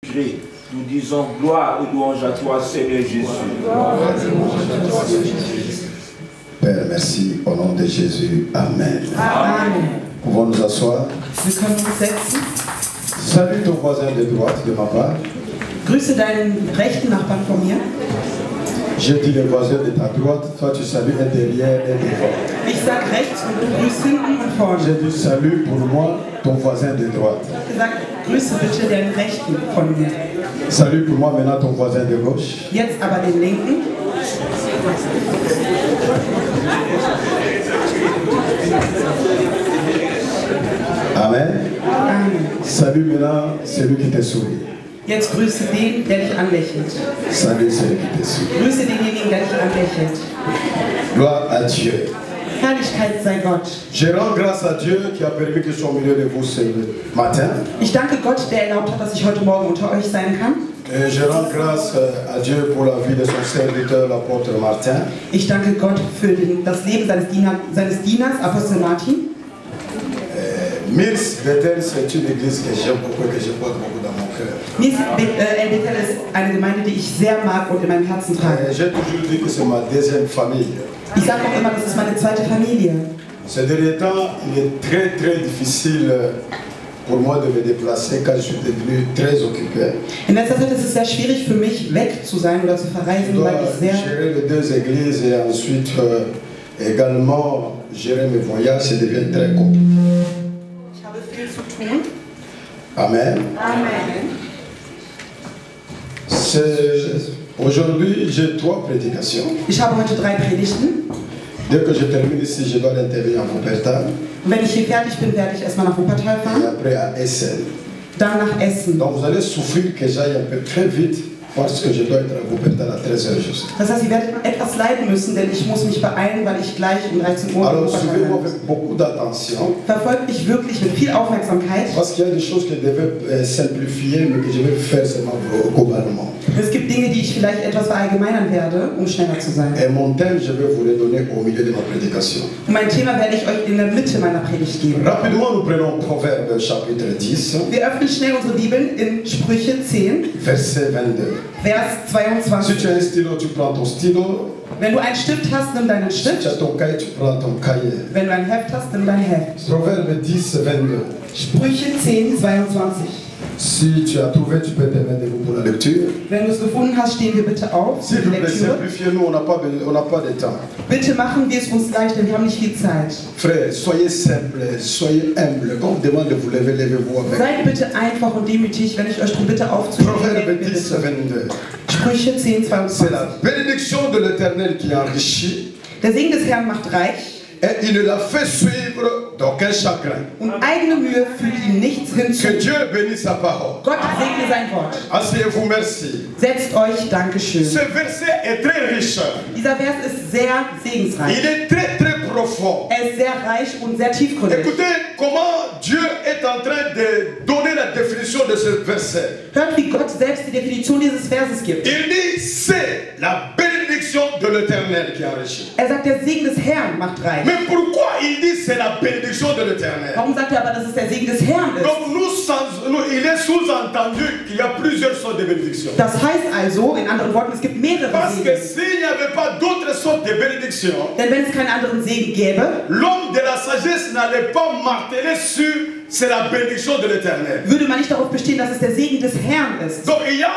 Nous disons gloire et louange à toi, Seigneur Jésus. Père, merci au nom de Jésus. Amen. Amen. Pouvons nous asseoir. Wir können uns setzen. Salue ton voisin de droite de ma part. Grüße deinen rechten Nachbarn von mir. Je dis le voisin de ta droite, toi tu salues un derrière et devant. Ich sag rechts und du grüßt hinten und vorne. J'ai dit salut pour moi, ton voisin de droite. Ich habe gesagt, grüße bitte den rechten von mir. Salut pour moi maintenant ton voisin de gauche. Jetzt aber den linken. Amen. Amen. Salut maintenant celui qui te sourit. Jetzt grüße den, der dich anlächelt. Salut celui qui te sourit. Grüße denjenigen, der dich anlächelt. Gloire à Dieu. Herrlichkeit sei Gott. Je rends grâce à Dieu qui a permis que je sois au milieu de vous ce matin. Ich danke Gott, der erlaubt hat, dass ich heute Morgen unter euch sein kann. Et je rends grâce à Dieu pour la vie de son serviteur, l'apôtre Martin. Ich danke Gott für das Leben seines Dieners, Apostel Martin. Mirs Bethel, c'est une église que j'aime beaucoup et que je porte beaucoup dans mon cœur. Bethel ist eine Gemeinde, die ich sehr mag und in meinem Herzen trage. J'ai toujours dit que c'est ma deuxième famille. Ich sage auch immer, das ist meine zweite Familie. Ces derniers temps, il est très difficile pour moi de me déplacer car je suis devenu très occupé. In letzter Zeit ist es sehr schwierig für mich, weg zu sein oder zu verreisen, Je dois weil ich sehr... gérer les deux églises et ensuite également gérer mes voyages, ça devient très compliqué. Ich habe viel zu tun. Amen. Amen. Aujourd'hui, j'ai 3 prédications. Ich habe heute 3 Predigten. Dès que je termine ici, je dois l'intervenir en Wuppertal. Und wenn ich hier fertig bin, werde ich erstmal nach Wuppertal Et fahren, après à Essen. dann nach Essen. Donc vous allez souffrir que j'aille un peu très vite parce que je dois être à Wuppertal à 13h juste. Das heißt, ihr werdet etwas leiden müssen, denn ich muss mich beeilen, weil ich gleich um 13 Uhr in Alors Wuppertal suivez-moi bin. avec beaucoup d'attention Verfolgt mich wirklich mit viel Aufmerksamkeit. parce qu'il y a des choses que je devais simplifier mais que je vais faire seulement globalement. Es gibt Dinge, die ich vielleicht etwas verallgemeinern werde, um schneller zu sein. Et mon thème, je vais vous le donner au milieu de ma prédication. Und mein Thema werde ich euch in der Mitte meiner Predigt geben. Rapidement, nous prenons Proverbe chapitre 10, Wir öffnen schnell unsere Bibeln in Sprüche 10, verset 22. Vers Si 22. tu as un stylo, tu prends ton stylo. Wenn du einen Stift hast, nimm deinen Si tu Stift. as ton cahier, tu prends ton cahier. Wenn du ein Heft hast, nimm dein Heft. Proverbe 10, 22. Sprüche 10, 22. Si tu as trouvé, tu peux te mettre debout pour la lecture. Wenn du es gefunden hast, stehen wir bitte auf für S'il die vous plaît, Lektüre. simplifiez-nous, on n'a pas de temps. Bitte machen wir es uns leicht, denn wir haben nicht viel Zeit. Frère, soyez simple, soyez humble. Quand on vous demande de vous lever, levez-vous avec. Seid bitte einfach und demütig, wenn ich euch darum bitte aufzustehen. Proverbe helft mir 10, bitte. 22. Sprüche 10, C'est 22. la bénédiction de l'Éternel qui enrichit Der Segen des Herrn macht reich et il ne la fait suivre d'aucun chagrin. und eigene Mühe fügt ihm nichts hinzu. Que Dieu bénisse sa parole. Gott segne sein Wort. Asseyez-vous, merci. Setzt euch, Dankeschön. Ce verset est très riche. Dieser Vers ist sehr segensreich. Il est très profond. Er ist sehr reich und sehr tiefgründig. Écoutez comment Dieu est en train de donner la définition de ce verset. Hört, wie Gott selbst die Definition dieses Verses gibt. Il dit c'est la bénédiction de l'Éternel qui enrichit. Er sagt, der Segen des Herrn macht reich. Mais pourquoi il dit c'est la bénédiction de l'Éternel? Warum sagt er aber, dass es der Segen des Herrn ist? Donc il est sous-entendu qu'il y a plusieurs sortes de bénédictions. Das heißt also, in anderen Worten, es gibt mehrere Parce que Segen. s'il n'y avait pas d'autres sortes de bénédictions, Denn wenn es keinen anderen Segen gäbe, l'homme de la sagesse n'allait pas marteler sur c'est la bénédiction de l'Éternel. würde man nicht darauf bestehen, dass es der Segen des Herrn ist. Donc il y a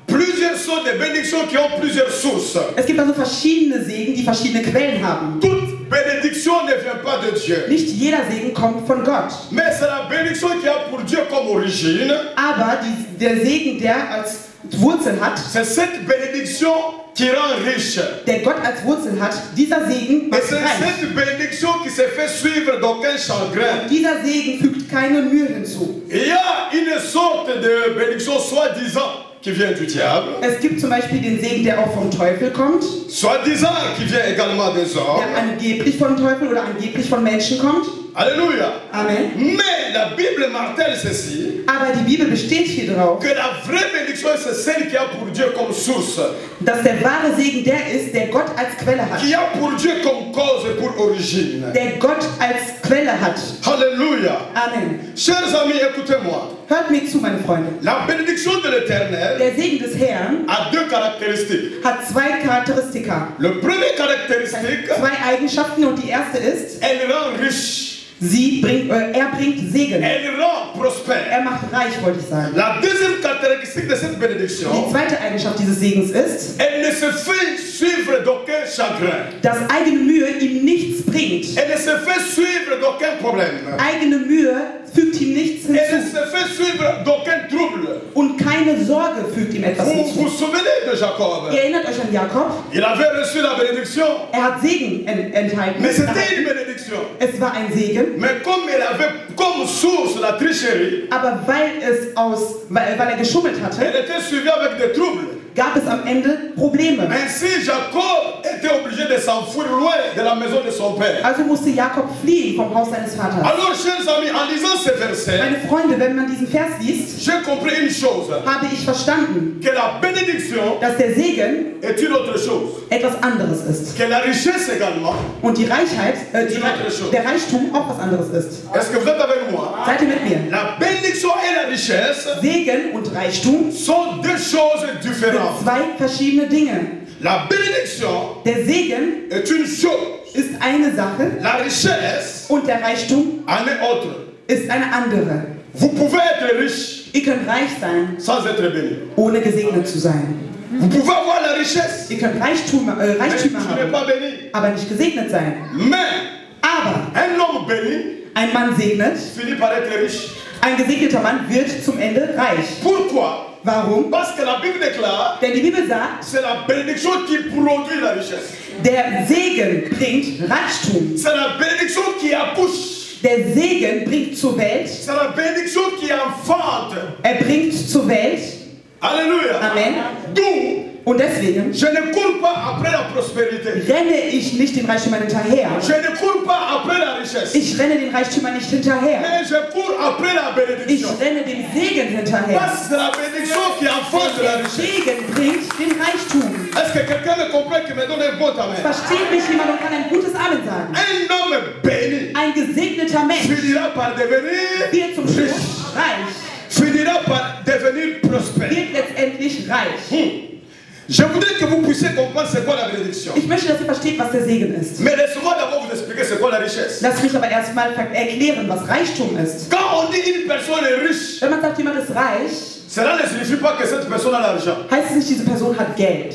plusieurs sortes de bénédictions qui ont plusieurs sources. Es gibt also verschiedene Segen, die verschiedene Quellen haben. Toute bénédiction ne vient pas de Dieu. Nicht jeder Segen kommt von Gott. Mais c'est la bénédiction qui a pour Dieu comme origine. Aber der Segen, der als Wurzel hat, C'est cette bénédiction qui rend riche. der Gott als Wurzel hat, dieser Segen Et macht c'est reich. cette bénédiction qui se fait suivre d'aucun chagrin. Dieser Segen fügt keine Mühe hinzu. Il y a une sorte de bénédiction soi-disant qui vient du diable, Es gibt zum Beispiel den Segen, der auch vom Teufel kommt, soi-disant qui vient également des der hommes. angeblich vom Teufel oder angeblich von Menschen kommt. Alléluia. Amen. Mais la Bible martèle ceci. Aber die Bibel besteht hier drauf, que la vraie bénédiction, c'est celle qui a pour Dieu comme source, dass der wahre Segen der ist, der Gott als Quelle hat. qui a pour Dieu comme cause et pour origine. Der Gott als Quelle hat. Alléluia. Amen. Chers amis, écoutez-moi. Hört mir zu, meine Freunde. La bénédiction de l'Éternel Der Segen des Herrn a deux caractéristiques. hat zwei Charakteristika, Le premier caractéristique, zwei Eigenschaften, und die erste ist, elle rend riche, er bringt Segen. elle rend prospère. Er macht reich, wollte ich sagen. La deuxième caractéristique de cette Die bénédiction, zweite Eigenschaft dieses Segens ist, elle ne se fait suivre d'aucun chagrin. dass eigene Mühe ihm nichts bringt. Elle ne se fait suivre d'aucun problème. Eigene Mühe fügt ihm nichts Elle ne hinzu. se fait suivre d'aucun trouble. Und keine Sorge fügt ihm etwas Vous vous hinzu. souvenez de Jacob? Ihr erinnert euch an Jakob? Il avait reçu la bénédiction, Er hat Segen enthalten. mais c'était une bénédiction. Es war ein Segen, Mais comme il avait comme source la tricherie, aber weil er geschummelt hatte, elle était suivie avec des troubles. gab es am Ende Probleme. Ainsi, Jacob était obligé de s'enfuir loin de la maison de son père. Also musste Jakob fliehen vom Haus seines Vaters. Alors, chers amis, en lisant ces versets, Meine Freunde, wenn man diesen Vers liest, j'ai compris une chose, habe ich verstanden, que la bénédiction dass der Segen est une autre chose, etwas anderes ist. que la richesse également. Und die Reichheit, der Reichtum auch was anderes ist. Est-ce que vous êtes avec moi? Seid ihr mit mir? La bénédiction et la richesse Segen und Reichtum sont deux choses sind différentes. zwei verschiedene Dinge. La bénédiction Der Segen est une chose, ist eine Sache la richesse und der Reichtum en est autre. ist eine andere. Vous pouvez être riche Ihr könnt reich sein, sans être béni. ohne gesegnet zu sein. Vous pouvez avoir la richesse, Ihr könnt Reichtümer mais tu haben, n'es pas béni. aber nicht gesegnet sein. Mais Aber un homme béni ein Mann segnet, finit par être riche. ein gesegneter Mann wird zum Ende reich. Pourquoi? Warum? Parce que la Bible déclare Denn die Bibel sagt, c'est la bénédiction qui produit la richesse. der Segen bringt Reichtum. C'est la bénédiction qui accouche. Der Segen bringt zur Welt, C'est la bénédiction qui enfante. er bringt zur Welt. Alléluia. Amen. D'où Und deswegen je ne cours pas après la prospérité. renne ich nicht den Reichtümern hinterher. Je ne cours pas après la richesse. Ich renne den Reichtümern nicht hinterher. Mais je cours après la Ich bénédiction. renne dem Segen hinterher. Parce que c'est la bénédiction qui enfante la Der richesse. Segen bringt den Reichtum. Est-ce que quelqu'un me comprend qui me donne un bon amen? Versteht mich jemand und kann ein gutes Amen sagen? Un homme béni Ein gesegneter Mensch finira par devenir wird zum riche, Schluss reich, finira par devenir prospère. wird letztendlich reich. Je voudrais que vous puissiez comprendre c'est quoi la bénédiction. Ich möchte, dass ihr versteht, was der Segen ist. Mais laissez-moi d'abord vous expliquer c'est quoi la richesse. Lass mich aber erstmal erklären, was Reichtum ist. Quand on dit une personne est riche, Wenn man sagt, jemand ist reich, cela ne signifie pas que cette personne a l'argent. heißt es nicht, diese Person hat Geld.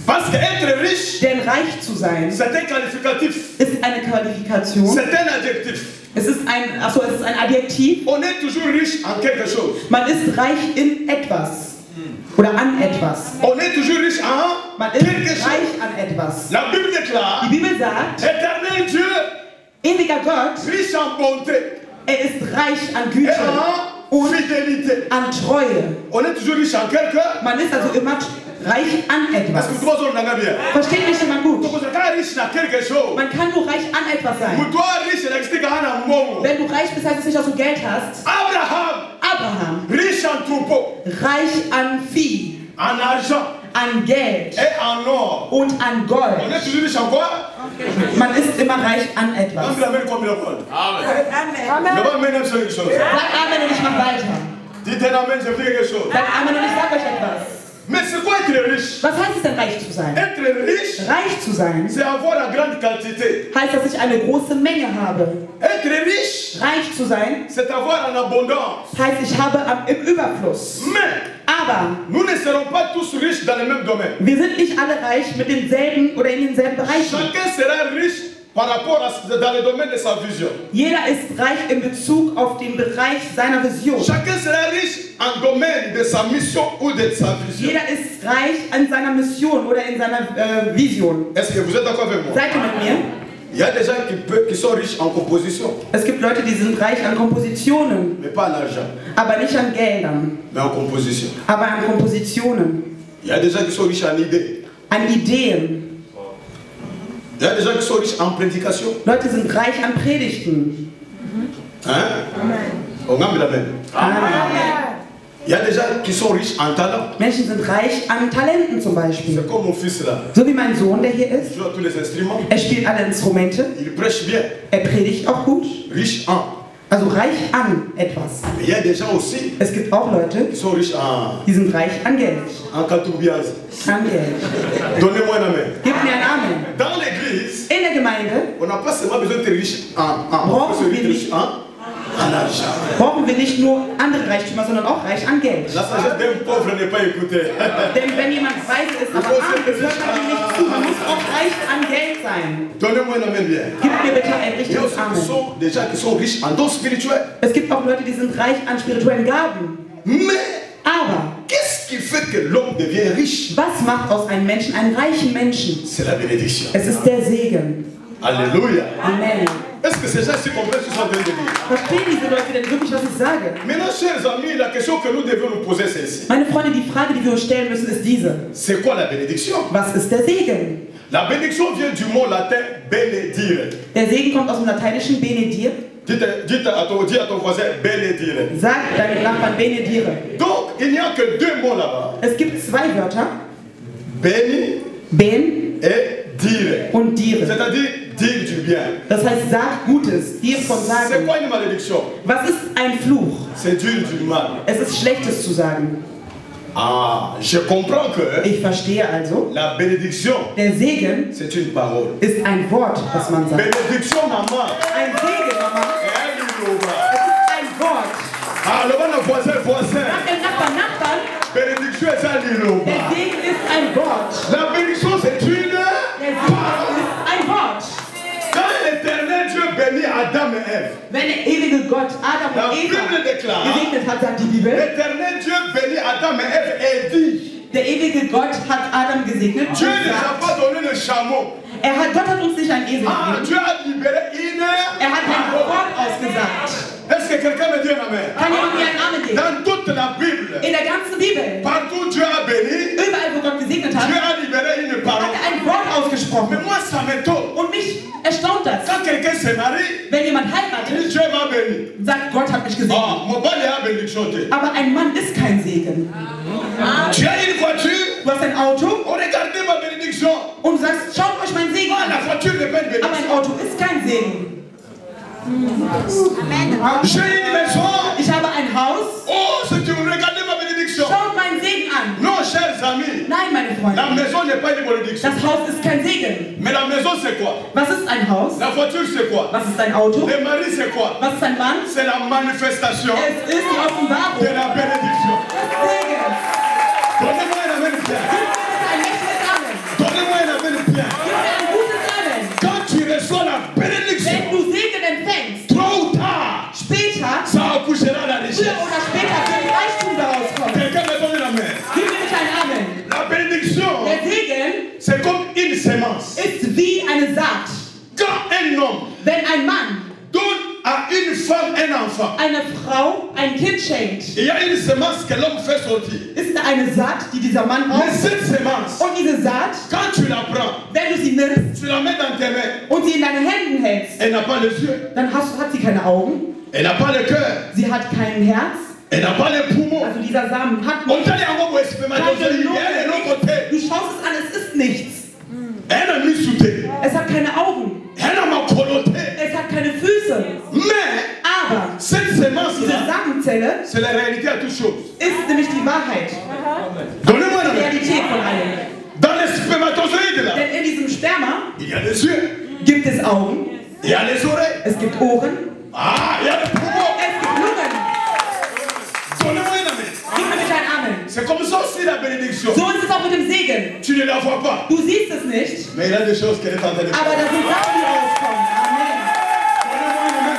Parce qu'être riche, Denn reich zu sein c'est un qualificatif, ist eine Qualifikation. c'est un adjectif. Es ist ein Adjektiv. On est toujours riche en quelque chose. Man ist reich in etwas. Oder an etwas. On est toujours riche en Man ist quelque chose. reich an etwas. La Bible déclare, Die Bibel sagt, éternel Dieu, ewiger Gott, riche en bonté er ist reich an et Güte en und fidélité. an Treue. On est toujours riche en quelque chose. Man ist also immer reich an etwas. Parce que toi, on en a bien. Versteht mich jemand gut? Donc, on est riche en quelque chose. Man kann nur reich an etwas sein. Pour toi, riche, il existe un mongo. Wenn du reich bist, heißt es nicht, dass du Geld hast. Abraham, Riche en troupeau, reich an Vieh, en argent an Geld et en or. und an On Gold. est toujours riche en quoi? Man ist immer reich an etwas. On la même comme il vole. Je vais amener sur quelque chose. Sag Amen und ich mach weiter. Dites un amen, je dis quelque chose. Sag Amen und ich sag euch etwas. Mais c'est quoi être riche? Was heißt es denn, reich zu sein? Être riche, Reich zu sein c'est avoir la grande quantité. heißt, dass ich eine große Menge habe. Être riche, Reich zu sein c'est avoir en abondance. heißt, ich habe im Überfluss. Mais Aber nous ne serons pas tous riches dans le même domaine. wir sind nicht alle reich mit denselben oder in denselben Bereichen. Chacun sera riche par rapport à dans le domaine de sa vision. Jeder ist reich in Bezug auf den Bereich seiner Vision. Chacun sera riche en domaine de sa mission ou de sa vision. Jeder ist reich an seiner Mission oder in seiner Vision. Est-ce que vous êtes d'accord avec moi? Seid ihr mit mir? Il y a des gens qui sont riches en composition, Es gibt Leute, die sind reich an Kompositionen, mais pas en argent, aber nicht an Geldern, mais en composition. aber an Kompositionen, Il y a des gens qui sont riches en idées. an Ideen. Il y a des gens qui sont riches en prédication. Leute sind reich an Predigten. Hein? On a mis la main. Il y a des gens qui sont riches en talent. Menschen sind reich an Talenten zum Beispiel. C'est comme mon fils là. So wie mein Sohn, der hier Il ist. joue à tous les instruments. Er spielt alle Instrumente. Il prêche bien. Er predigt auch gut. Riche en. Also reich an etwas. Mais il y a des gens aussi Es gibt auch Leute, qui sont riches en. die sind reich an Geld. En Katoumbiaz. An Geld. Donnez-moi un amen. Gib mir ein Amen. Dans l'église, In der Gemeinde on n'a pas seulement besoin d'être riche on peut être riche en argent. brauchen wir nicht nur andere Reichtümer, sondern auch reich an Geld. La sagesse d'un pauvre n'est pas écoutée. Denn wenn jemand weise ist, aber arm ist, hört man ihm nicht zu. Man muss auch reich an Geld sein. Donnez-moi un amen bien. Gib mir bitte ein Il y a richtiges aussi Amen. des gens qui sont riches en dons spirituels. Es gibt auch Leute, die sind reich an spirituellen Gaben. Mais Aber qu'est-ce qui fait que l'homme devient riche? was macht aus einem Menschen einen reichen Menschen? C'est la bénédiction. Es ist der Segen. Alléluia. Amen. Est-ce que ces gens s'y comprennent ce que je suis en train de dire? Verstehen diese Leute denn wirklich, was ich sage? Maintenant, chers amis, la question que nous devons nous poser, c'est celle-ci. Meine Freunde, die Frage, die wir uns stellen müssen, ist diese. C'est quoi la bénédiction? Was ist der Segen? La bénédiction vient du mot latin benedire. Der Segen kommt aus dem lateinischen benedire. Dis à ton voisin benedire. Sag deinem Nachbarn benedire. Donc, il n'y a que deux mots là-bas. Es gibt zwei Wörter. Béni Ben et dire. und dire. C'est-à-dire dire du bien. Das heißt, sag Gutes. Dir von C'est sagen. quoi une malédiction? Was ist ein Fluch? C'est dire du mal. Es ist Schlechtes zu sagen. Ah, je comprends que Ich verstehe also, la bénédiction, der Segen c'est une parole. ist ein Wort, das man sagt. Bénédiction, maman. Ein Segen, Mama. Et Es ist ein Wort. ah, le bon voisin, voisin. Sag dem Nachbarn, Bénédiction est ça, Liloba. der Segen ist ein Wort. La bénédiction, c'est une Der Segen ist ein Wort. Quand l'éternel Dieu bénit Adam et Ève, Wenn der ewige Gott Adam la und Bible Eva déclare, gesegnet hat, sagt die Bibel, l'éternel Dieu bénit Adam et Ève et dit, der ewige Gott hat Adam gesegnet und Dieu ne t'a sagt, pas donné le chameau. Gott hat uns nicht ein Esel Ah, gegeben. Dieu a libéré une Er hat ein parole. Wort ausgesagt. Est-ce que quelqu'un me dit un amen? Kann jemand mir einen Namen geben? Dans toute la Bible, In der ganzen Bibel, partout Dieu a béni, überall wo Gott gesegnet hat, Dieu a libéré une hat parole. er ein Wort Mais ausgesprochen. moi, ça m'étonne. Und mich erstaunt das. Quand quelqu'un se marie, Wenn jemand heiratet, Dieu m'a béni. sagt Gott hat mich gesegnet. Ah, mon bal est à bénédiction. Aber ein Mann ist kein Segen. Tu as une voiture, Du hast ein Auto oh, regardez ma bénédiction. und du sagst, schaut euch mein Segen Ah, la an. voiture n'est pas une Aber ein bénédiction. Auto ist kein Segen. J'ai une maison. Ich habe ein Haus. Oh, c'est une, regardez ma bénédiction. Schaut meinen Segen an. Non, chers amis, Nein, meine la Freunde. maison n'est pas une bénédiction. Das Haus ist kein Segen. Mais la maison, c'est quoi? Was ist ein Haus? La voiture, c'est quoi? Was ist ein Auto? Le mari, c'est quoi? Was ist ein Mann? C'est la manifestation Es ist die Offenbarung de la bénédiction. des Segens. Donnez-moi un amen bien. Gib mir bitte ein mächtiges Amen. Donnez-moi un amen bien. Gib mir ein gutes Amen. Quand tu reçois la bénédiction, Wenn du Segen empfängst, tôt ou tard, später, ça accouchera la richesse. früher oder später wird Reichtum daraus kommen. Quelqu'un me donne la main. Gib mir bitte ein Amen. La bénédiction, Der Segen c'est comme une sémence. ist wie eine Saat. Quand un homme Wenn ein Mann donne à une femme un enfant, einer Frau ein Kind schenkt, il y a une sémence que l'homme fait sortir. ist da eine Saat, die dieser Mann Mais braucht. cette sémence, Und diese Saat, quand tu la prends, wenn du sie nimmst tu la mets dans tes mains, und sie in deine Hände hältst, elle n'a pas les yeux, dann hat sie keine Augen, elle n'a pas le cœur, sie hat kein Herz, elle n'a pas les poumons. also dieser Samen hat On nicht t'a dit en gros, spermatozoïde, elle est de l'autre côté. Du schaust es an, es ist nichts. Elle a mis sous tes. Es hat keine Augen, Elle a ma coloté. es hat keine Füße. Mais Aber cette diese sémence-là, Samenzelle c'est la réalité à toute chose. ist nämlich die Wahrheit, Donnez-moi die la main. Realität von allem. Dans les spermatozoïdes là, Denn in diesem Sperma il y a les yeux, gibt es Augen, il y a les oreilles, es gibt Ohren, ah, il y a les poumons. es gibt Lungen. Donnez-moi une main. Gib mir bitte ein Amen. C'est comme ça aussi la bénédiction. So ist es auch mit dem Segen. Tu ne la vois pas, Du siehst es nicht, mais il y a des choses qu'elle est en train de faire. aber da sind Sachen, die rauskommen. Amen. Donnez-moi une main.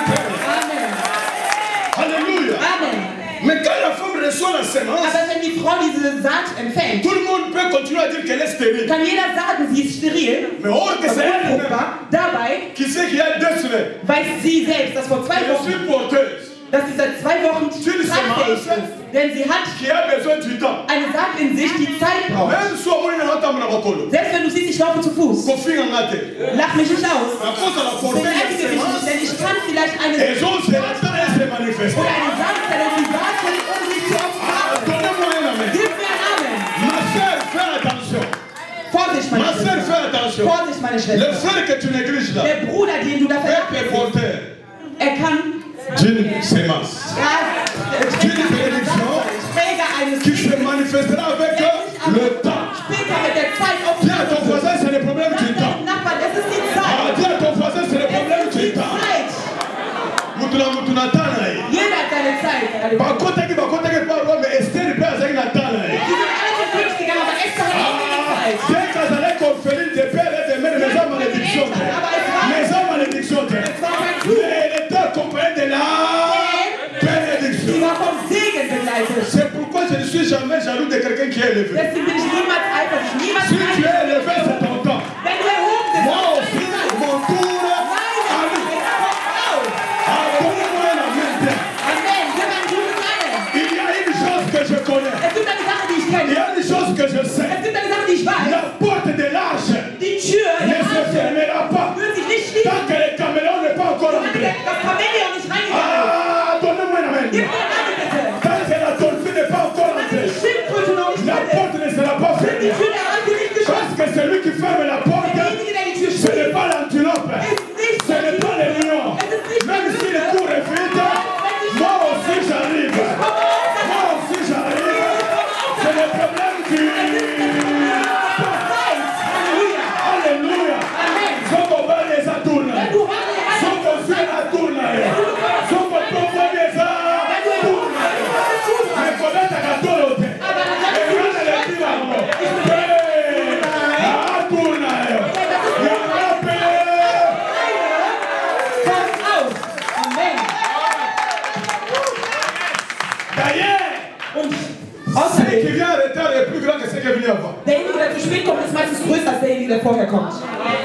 Amen. Alléluia. Amen. Mais quand la femme reçoit la sémence, Aber wenn die Frau diese Saat empfängt, tout le monde peut continuer à dire qu'elle est stérile. kann jeder sagen, sie ist steril, Mais or que also c'est elle-même unfruchtbar. Dabei qui sait qu'il y a 2 semaines. weiß sie selbst, dass vor 2 Je Wochen, suis porteuse. dass sie seit 2 Wochen tragfähig ist. Denn sie hat Qui a besoin du temps. eine Saat in sich, die Zeit braucht. Même si on est en train de Selbst wenn du siehst, ich laufe zu Fuß, Confie en matin. lach mich nicht aus. À cause de la portée Beleidige des mich nicht, sémences, denn ich kann vielleicht eine elles ont se manifester. oder eine Samenzelle, die Saat attention. Vorsicht, meine Le Schwester. frère que tu négliges là Der Bruder, den du da peut être vernachlässigst, porteur er kann d'une sémence Träger eines qui se Segens. manifestera avec le temps. Später mit der Zeit Dis à ton voisin, c'est le problème du Sag temps. deinem Nachbarn, es ist die Ah, Zeit. dis à ton voisin, c'est le problème Es ist du die temps. Zeit. Mutuna tana ye. Jeder hat seine Zeit. Bakotaki pas roi, mais Esther peut azaki na tana ye. Die sind alle vernünftig, aber Esther hat auch die Zeit. Dès qu'azalaki conférer des pères et des mères, mais en malédiction. Mais en malédiction. Mais le temps accompagné de la bénédiction. Die war vom Segen begleitet. C'est pourquoi je ne suis jamais jaloux de quelqu'un qui est élevé. Deswegen bin ich niemals eifersüchtig. Niemals Si tu es eifersüchtig. élevé, c'est ton temps. Wenn du erhoben bist, Moi dann aussi, ist es mon tour Amen. donne-moi la main. Amen. Gib ein gutes Amen. Il y a une chose que je connais. Es gibt eine Sache, die ich Il y kenne. a une chose que je sais. Es gibt eine Sache, die ich weiß. La porte de l'arche Die Tür ne der se Arche fermera pas wird sich nicht schließen, tant que le caméléon n'est pas encore solange entré. das Chamäleon nicht reingegangen ist. Ah, donnez-moi la main. Gib mir den Namen bitte. Tant que la tortue n'est pas encore Solange entrée, die Schildkröte noch nicht la drin ist, porte ne sera pas wird die fermée. Tür der Arche nicht geschlossen. Parce que celui qui ferme la porte, Derjenige, der die Tür ce schließt, n'est pas l'antilope, ist nicht ce n'est pas le lion. Même si le cours est vite, moi aussi j'arrive. Moi aussi j'arrive. C'est le problème du... Halleluja. Alléluia. Amen. Soko bale za tourna. Du hast die Hand. Soko sera tourna. Soko profonde za tourna. Me kometa katolo te. Ekana le tira mo. Ah, tourna yo. Ya rape. Pass auf. Amen. D'ailleurs, Und celui qui außerdem, vient en retard est plus grand que celui qui est venu avant. derjenige, der zu spät kommt, ist meistens größer als derjenige, der vorher kommt.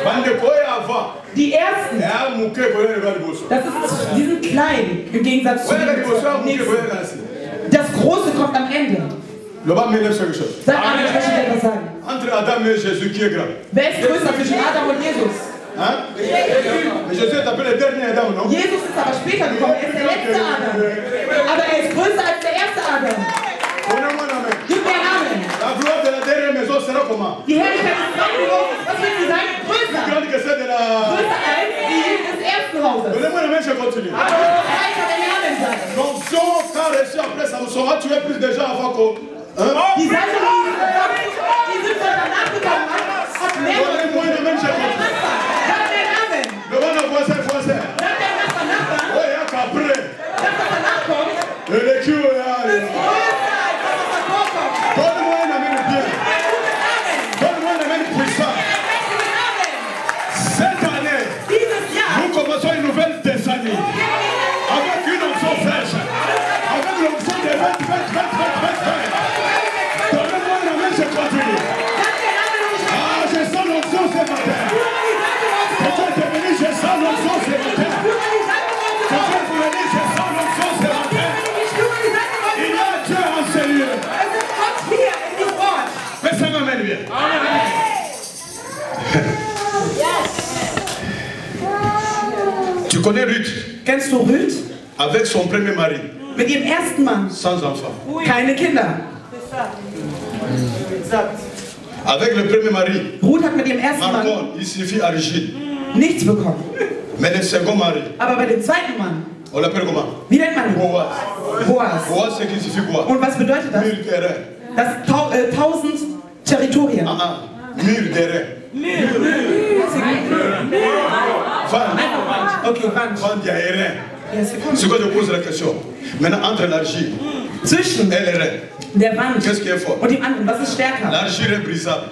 Bande koye avant. Die Ersten, Ya muke koye le liboso. die sind klein im Gegensatz zu Koye le liboso ya den muke koye Nächsten. kasi. Das Große kommt am Ende. Le bas m'élève quelque chose. Sag mal, ich möchte dir etwas sagen. Entre Adam et Jésus, qui est grand? Wer ist größer zwischen Adam und Jesus? Hein? Mais Jésus est appelé le dernier Adam, non? Jesus ist aber später gekommen, er ist der letzte Adam. Aber er ist größer als der erste Adam. Donnez-moi la main. Gib mir einen Namen. La gloire de la dernière maison sera comment? Die Herrlichkeit des zweiten Hauses, was wird sie sein? Plus Größer. grande que celle de la... Größer als die des ersten Hauses. Donnez-moi la main, je continue. Aber gleich hat der Namen sein. L'onction qu'a reçu après Samson a tué plus de gens avant qu'on... Hein? Die Seite, die sind von danach gekommen, hat mehr Donnez-moi la main, je continue. Sag den Namen. Le bon voisin, voisin. Sag der Nachbar. Oui, il y a qu'après. Das, was danach kommt, Et le cul, ist größer als das, was davor kommt. donne-moi la main bien. Ein guter Namen. Donne-moi la main puissante. Ein mächtiger Namen. Cette année, Dieses Jahr. nous commençons une nouvelle décennie. Avec une onction fraîche. Avec l'onction de 20. Donnez-moi la main, je continue. Sag den Namen und ich Ah, je sens l'onction ce matin. Peut-être que venu, je sens l'onction ce matin. Peut-être que venu, je sens l'onction ce matin. Il y a Dieu en sérieux. Mais ça m'amène bien. Tu connais Ruth? Kennst du Ruth? Avec son premier mari, Mit ihrem ersten Mann. sans enfant. Keine Kinder. Avec le premier mari, Ruth hat mit ihrem ersten Mann Marcon, il suffit argile. nichts bekommen. Mais le second mari, Aber bei dem zweiten Mann, on l'appelle comment? wie nennt man ihn? Boaz. Boas. Boaz, c'est qui signifie quoi? Und was bedeutet das? Mur terrain. Das 1000 Territorien. Mur terrain. Van. Okay, Wand. Van diarrhée. Ja, Sekunde. C'est quoi je pose la question? Maintenant, entre l'argile Zwischen et le rein, der Wand qu'est-ce qui est fort? und dem anderen, was ist stärker? L'argile est brisable.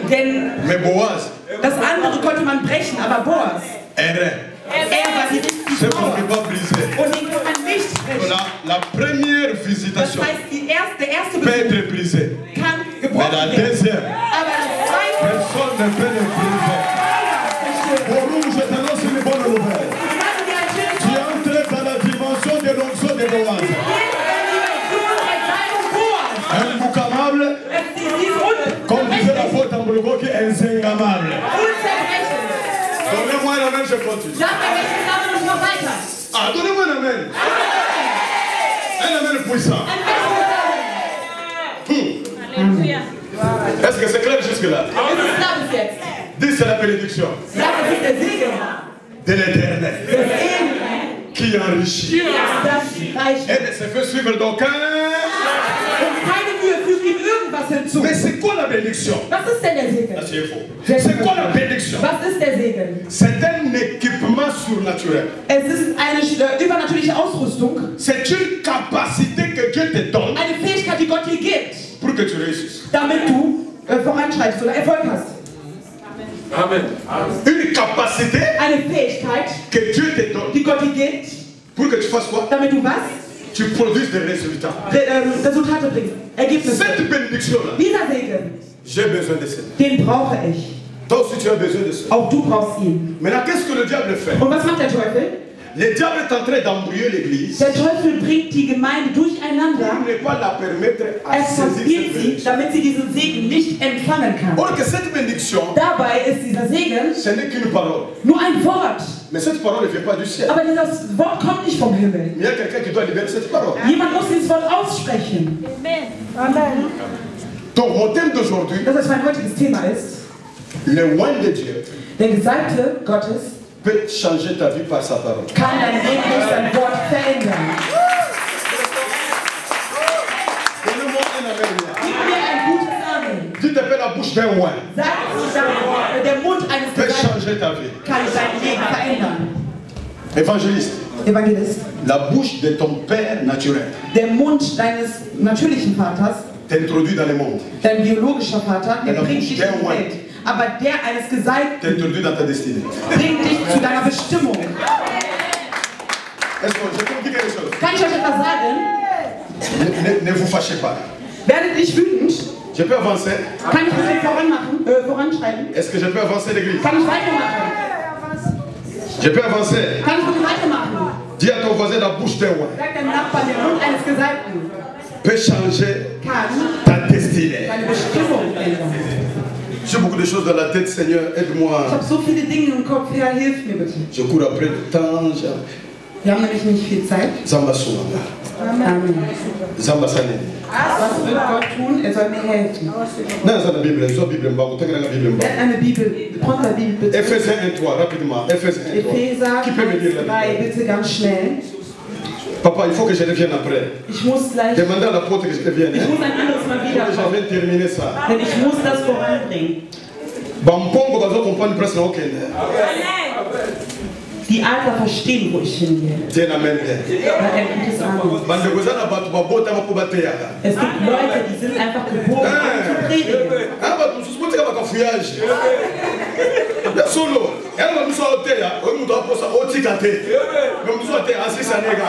Denn Mais Boaz, das andere konnte man brechen, aber Boas, un rein. er war die C'est qu'on ne Mauer. peut pas briser. Und den kann man nicht brechen. La première Das visitation heißt, der erste peut Besuch être brisée. kann Mais gebrochen la werden. deuxième, Aber das zweite, personne ne peut le briser. Pour nous, je t'annonce une bonne nouvelle. ich sage dir ein schönes Tu entres dans la dimension de l'onction de Boaz. Un boucamable, comme disait l'apôtre Ambrogo, qui est insengamable. Donnez-moi la main, je continue. Ah, donnez-moi la main. Un amen puissant. Est-ce que c'est clair jusque-là? Dis c'est la bénédiction Sag, es ist der Segen de l'éternel des Ewigen, qui enrichit. das reicht. Elle ne se fait suivre d'aucun. Und keine Mühe fügt ihm irgendwas hinzu. Mais c'est quoi la bénédiction? Was ist denn der Segen? Ah, c'est faux. C'est quoi la bénédiction? Was ist der Segen? C'est un équipement surnaturel. Es ist eine übernatürliche Ausrüstung, C'est une capacité que Dieu te donne eine Fähigkeit, die Gott dir gibt, pour que tu réussisses. damit du voranschreitest oder Erfolg hast. Amen. Une capacité Eine Fähigkeit, que Dieu te donne die Gott dir gibt, pour que tu fasses quoi? damit du was? Tu produises des résultats. Resultate bringst, Ergebnisse. Cette bénédiction-là, Dieser Segen, j'ai besoin de cela. den brauche ich. Toi aussi, tu as besoin de cela. Auch du brauchst ihn. Maintenant, qu'est-ce que le diable fait? Und was macht der Teufel? Le diable est en train d'embrouiller l'église Der Teufel bringt die Gemeinde pour durcheinander. ne pas la permettre à Er saisir verspielt cette sie, bénédiction. damit sie diesen Segen nicht empfangen kann. Or que cette bénédiction, Dabei ist dieser Segen ce n'est qu'une parole. nur ein Wort. Mais cette parole ne vient pas du ciel. Aber dieses Wort kommt nicht vom Himmel. Il y a quelqu'un qui doit libérer cette parole. Jemand muss dieses Wort aussprechen. Donc mon thème d'aujourd'hui, Das ist mein heutiges Thema ist, le oint de Dieu der Gesalbte Gottes peut changer ta vie par sa parole. kann dein Leben durch sein Wort verändern. Donnez-moi un amen. Gib mir ein gutes Amen. Dieu t'appelle la bouche d'un oint. Sag, der Mund eines Peut Gesalbten changer ta vie. kann dein Leben verändern. Évangéliste, Evangelist, la bouche de ton père naturel der Mund deines natürlichen Vaters, t'introduit dans le monde. dein biologischer Vater, der Der bringt Mund dich der in die Oint. Welt. Aber der eines Gesalbten T'introduit dans ta destinée. bringt dich zu deiner Bestimmung. Est-ce que je peux vous dire quelque chose? Kann ich euch etwas sagen? Ne vous fâchez pas. Werdet nicht wütend. Je peux avancer? Kann ich bitte voranschreiten? Est-ce que je peux avancer l'église? Kann ich weitermachen? Je peux avancer. Kann ich bitte weitermachen? Dis à ton voisin la bouche d'un oint Sagt dem Nachbarn, der Mund eines Gesalbten peut changer kann ta destinée. deine Bestimmung ändern. J'ai beaucoup de choses dans la tête, Seigneur, Ich aide-moi. habe so viele Dinge im Kopf, Herr, hilf mir bitte. Je cours après le temps. Wir haben nämlich nicht viel Zeit. Zamba Soumanga. Amen. Zamba Sanene. Was wird Gott tun? Er soll mir helfen. Non, c'est la Bible. C'est la Bible. C'est la Bible. Wer hat eine Bibel? Prends la Bibel bitte. Ephésiens 1:3, rapidement. Ephésiens 1:3. Epheser Qui peut me dire 1, la 3, Bible? bitte ganz schnell. Papa, il faut que je revienne après. Ich muss gleich, Demandez à l'apôtre que je revienne. ich muss ein anderes Mal Il faut que wiederkommen. je vienne terminer ça. Denn ich muss das voranbringen. Bampongo bazo comprendre presque na okende. Die Adler verstehen, wo ich hingehe. Tiens amen. Da ein gutes Amen. Bande kozana batu babota bako bateya. Es gibt Leute, die sind einfach geboren, um zu predigen. Ah batu mususuti kama kafuyage. Ya solo. Ya muso oteya, o muto aposa otika te. Me muso oteya asisa nega.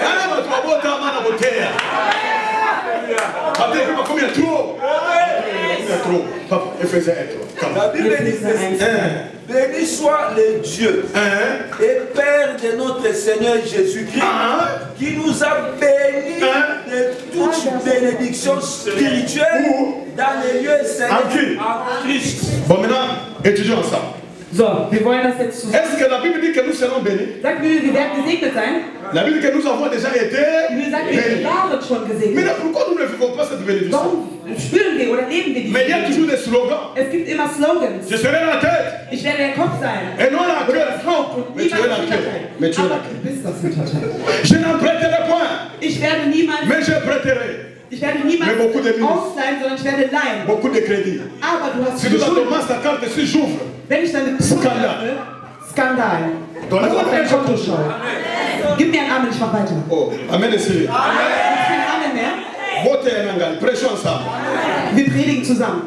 Ya batu babota mana boteya. Papa, il combien trop? Trop. Papa, Ephésiens 1:3. La Bible dit ceci. Béni soit le Dieu et Père de notre Seigneur Jésus-Christ, qui nous a bénis de toute bénédiction spirituelle dans les lieux célestes en Christ. Bon, maintenant, étudions ensemble. So, wir wollen das jetzt zusammen. Est-ce que la Bible dit que nous serons bénis? Sagt mir, wir werden gesegnet sein. La Bible dit que nous avons déjà été Die Bibel sagt, wir bénis. waren schon Mais gesegnet. là, pourquoi nous ne vivons pas cette bénédiction? Warum spüren wir oder leben wir Mais il y a die? toujours des slogans. Es gibt immer Slogans. Je serai la tête Ich werde der Kopf sein. et non la Oder queue. das Haupt und Mais tu es niemals la das queue. Hinterteil. Mais tu es la Aber queue. du bist das Hinterteil. Je n'en prêterai point, Ich werde niemals, mais je prêterai ich werde niemals Mais beaucoup de minutes. ausleihen, sondern ich werde leihen. beaucoup de crédits. Aber du hast Si tu viele Schulden. commences ta carte, si j'ouvre, Wenn ich deine Konto Skandal. öffne, Skandal. Donne-moi Also auf dein un Konto schaue. Gib mir einen Amen, ich mach weiter. oh, amen et Siri. Gibt's keinen Amen mehr? Vote et Nangal, prêchons ensemble. Wir predigen zusammen.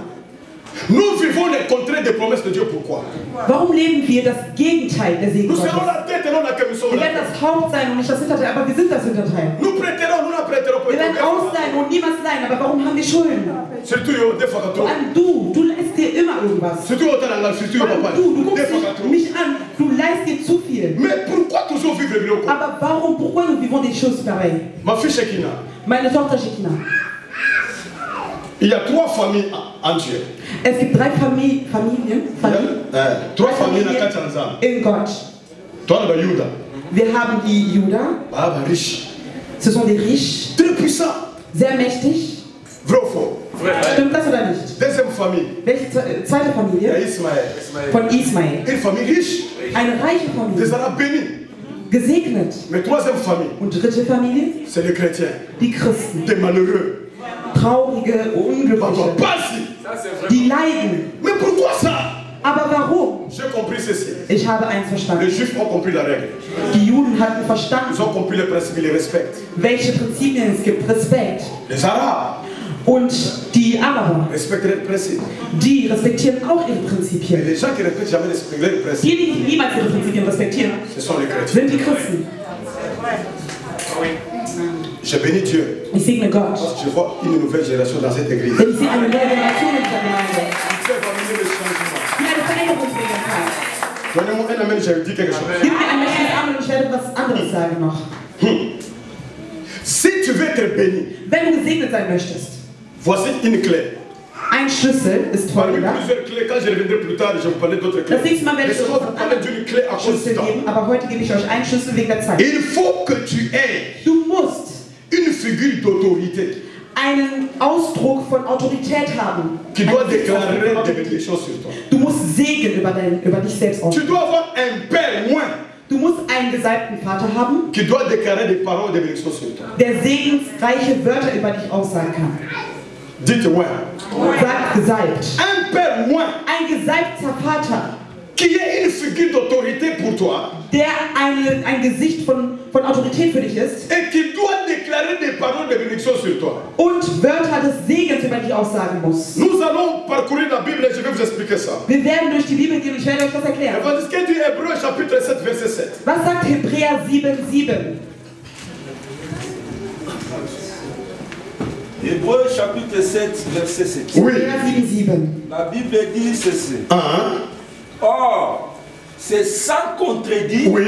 Nous vivons les contraires des promesses de Dieu. Pourquoi? Warum leben wir das Gegenteil der Segen Nous Gottes? serons la tête et non la queue. Nous sommes Wir la werden tête. das Haupt sein und nicht das Hinterteil, aber wir sind das Hinterteil. Nous prêterons, nous n'apprêterons Wir werden pas. ausleihen und niemals leihen, aber warum haben wir Schulden? Surtout, yo, des fois, Vor allem du leihst dir immer irgendwas. surtout, au temps, surtout, Vor allem papa. du Des guckst fois, mich an, du leihst dir zu viel. mais pourquoi toujours vivre le loco? Aber warum, pourquoi nous vivons des choses pareilles? Ma fille Shekina, Meine Tochter Shekina. il y a 3 familles en Dieu. Es gibt 3 Familien, Trois familles dans 400 ans. in Gott. Toi, le Juda, Wir haben die Juda, riche, ce sont des riches, très puissant. sehr mächtig. Vrai ou faux? Stimmt das oder nicht? Deuxième famille. Welche zweite Familie? Ismaël. Von Ismael. Une famille riche. Eine reiche Familie. Des Arabes bénis. Gesegnet. Mais troisième famille. Und dritte Familie? C'est les chrétiens. Die Christen. Des malheureux. Traurige, Unglückliche. Die leiden. Mais pourquoi ça? Aber warum? J'ai compris ceci. Ich habe eins Les verstanden. Juifs ont compris la règle. Die Juden hatten Ils verstanden, ont compris les principes, ils les respectent. welche Prinzipien es gibt. Respekt. Les Arabes Und die Araber, respectent les principes. die respektieren auch ihre Et Prinzipien. les gens qui ne respectent jamais les principes, Die, die niemals ihre Prinzipien respektieren, ce sont les chrétiens. sind die Christen. Je bénis Dieu. Ich segne Gott. Parce que je vois une nouvelle génération dans cette église. Denn ich sehe eine neue Generation in dieser Gemeinde, Il fait amener le changement. die eine Veränderung bringen kann. Donnez-moi un amen, j'ai dit quelque chose. Gib mir ein mächtiges Amen und ich werde was anderes sagen noch. Si tu veux être béni, Wenn du gesegnet sein möchtest, voici une clé. ein Schlüssel ist Parmi folgender. plusieurs clés, quand je reviendrai plus tard, je vais vous parler d'autres clés. Das nächste Mal werde ich euch Laissez-moi noch vous parler einen d'une clé à cause du Schlüssel temps. geben, aber heute gebe ich euch einen Schlüssel wegen der Zeit. Il faut que tu aies Du musst une figure d'autorité einen Ausdruck von Autorität haben. qui doit Einen déclarer Ausdruck von des Autorität. bénédictions sur toi. Du musst Segen über dich selbst Tu aussprechen. dois avoir un père loin Du musst einen gesalbten Vater haben, qui doit déclarer des paroles de bénédiction sur toi. der segensreiche Wörter über dich aussagen kann. Dites loin. Sagt gesalbt. Un père loin Ein gesalbter Vater, qui est une figure d'autorité pour toi der ein Gesicht von Autorität für dich ist et qui doit déclarer des paroles de bénédiction sur toi. und Wörter des Segens über dich aussagen muss. Nous allons parcourir la Bible et je vais vous expliquer ça. Wir werden durch die Bibel gehen und ich werde euch das erklären. Parce que du Hébreu chapitre 7 verset 7. Was sagt Hebräer 7,7? Hébreux chapitre 7, verset 7. Oui. Hebräer 7,7. La Bible dit ceci. Hein? Or, c'est sans contredit Oui.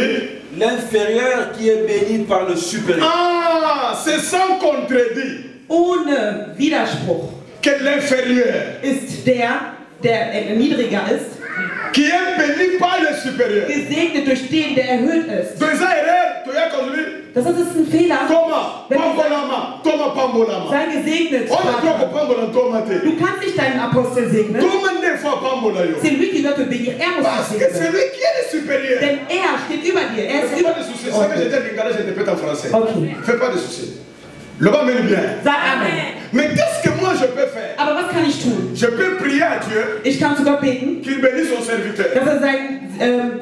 l'inférieur qui est béni par le supérieur. Ah, c'est sans contredit Ohne Widerspruch que l'inférieur ist der niedriger ist, qui est béni par le supérieur. gesegnet durch den, der erhöht ist. Deux erreurs, tu as conduit. Das ist ein Fehler. Comment? Wenn du Pambolama, Thomas Pambolama. sei gesegnet. On ne Vater. doit pas Pambola Tomate. Du kannst nicht deinen Apostel segnen. Comment des fois Pambola yo? C'est lui qui doit te bénir. Er muss Parce dich que c'est segnen. lui qui est le supérieur. Denn er steht über dir. Er ist Fais über pas de soucis. Ça que j'ai dit en lingala, je répète en français. Okay. Fais pas de soucis. Le bas mène bien. Sag Amen. Mais qu'est-ce que moi je peux faire? Aber was kann ich tun? Je peux prier à Dieu Ich kann zu Gott beten, qu'il bénisse son serviteur. dass er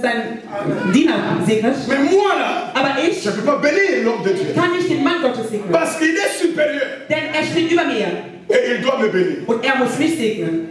seinen Diener segnet. Mais moi là, Aber ich je ne peux pas bénir l'homme de Dieu. kann nicht den Mann Gottes segnen. Parce qu'il est supérieur. Denn er steht über mir. Et il doit me bénir. Und er muss mich segnen.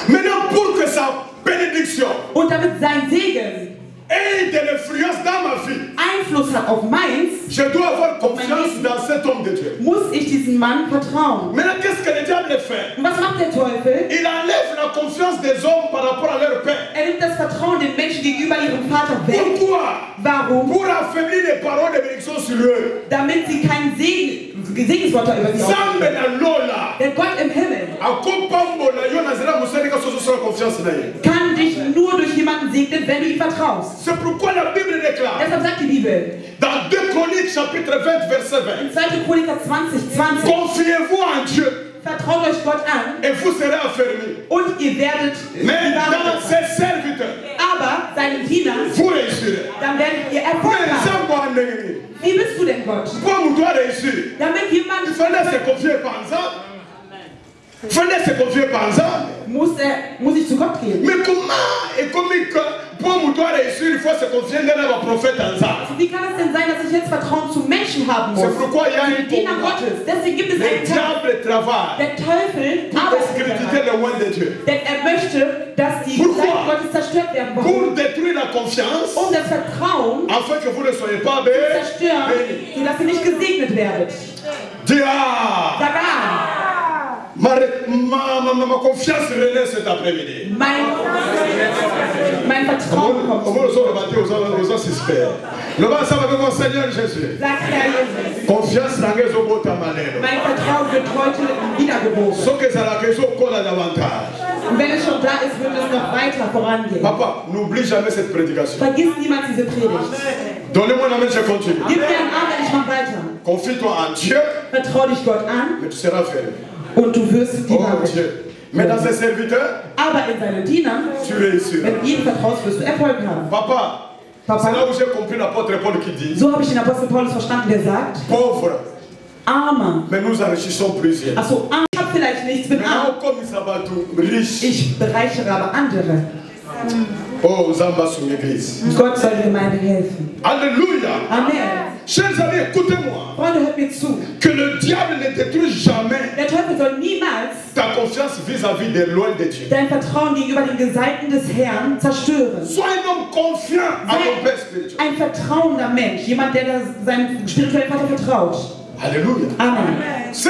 Maintenant, pour que sa bénédiction Und damit sein Segen ait de l'influence dans ma vie, Einfluss hat auf meins, je dois avoir confiance dans cet homme de Dieu. muss ich diesem Mann vertrauen. Maintenant, qu'est-ce que le diable fait? Und was macht der Teufel? Il enlève la confiance des hommes par rapport à leur père. Er nimmt das Vertrauen den Menschen gegenüber ihrem Vater weg. Pourquoi? Warum? Pour affaiblir les paroles de bénédiction sur eux. Damit sie kein Segenswörter über sie Zambe aussprechen. na lola. Der Gott im Himmel Akopambola yo nazela musali ka soso sur confiance na ye. kann dich nur durch jemanden segnen, wenn du ihm vertraust. C'est pourquoi la Bible déclare Deshalb sagt die Bibel dans 2 Chroniques chapitre 20 verset 20. in 2. Chroniker 20,20: Confiez-vous en Dieu Vertraut euch Gott an et vous serez affermis. und ihr werdet Mais bewahrt dans sein. ses serviteurs, Aber seinen Dienern, vous réussirez. dann werdet ihr Mais Erfolg haben. Zambo andengeni. Wie bist du denn Gott? Pour nous doit réussir. Damit jemand Il fallait se confier par exemple. Il fallait se confier par exemple. muss ich zu Gott gehen. Mais comment et comment pour nous doit réussir, il faut se confier dans le prophète ensemble. Wie kann es denn sein, dass ich jetzt Vertrauen zu Menschen haben muss? C'est pourquoi il y a un Diener combat. Gottes. Deswegen gibt es Le einen Kampf. diable travaille Der Teufel pour arbeitet discréditer daran. le loin de Dieu. Denn er möchte, dass die Pourquoi? Zeichen Gottes zerstört werden. Warum? Pour détruire la confiance, Um das Vertrauen afin que vous ne soyez pas zu zerstören, bénis. sodass ihr nicht gesegnet werdet. Dis ah, Sag an. ma confiance renaît cet après-midi. Mein Vertrauen kommt. Comment nous sommes battus aux suspects? Le bas, ça va avec mon Seigneur Jésus. Sag Herr Jesus. Confiance dans les autres tamanero. Mein Vertrauen wird heute wiedergeboren. Ce que ça la question qu'on a davantage. Und wenn es schon da ist, wird es noch weiter vorangehen. Papa, n'oublie jamais cette prédication. Vergiss niemals diese Predigt. Donnez-moi un amen, je continue. Gib mir einen Amen, ich mach weiter. Confie-toi en Dieu, Vertrau dich Gott an mais tu seras fermé. Und du wirst die Wahrheit. Mais dans ses serviteurs, Aber in seinen Dienern, tu réussiras. wenn du ihnen vertraust, wirst du Erfolg haben. Papa, c'est là où j'ai compris l'apôtre Paul qui dit, So habe ich den Apostel Paulus verstanden, der sagt, pauvre, Armer. mais nous enrichissons plusieurs. Achso, ich habe vielleicht nichts, bin arm. Riche. Ich bereichere aber andere. Oh, Zamba sur l'église. Gott soll der Gemeinde helfen. Alléluia. Amen. Chers amis, écoutez-moi. Freunde, hört mir zu. Que le diable ne détruise jamais Der Teufel soll niemals ta confiance vis-à-vis des lois de Dieu. dein Vertrauen gegenüber den Gesalbten des Herrn zerstören. Sois un homme confiant à ton Père spirituel. Ein vertrauender Mensch, jemand, der seinem spirituellen Vater vertraut. Alléluia. Amen. Ce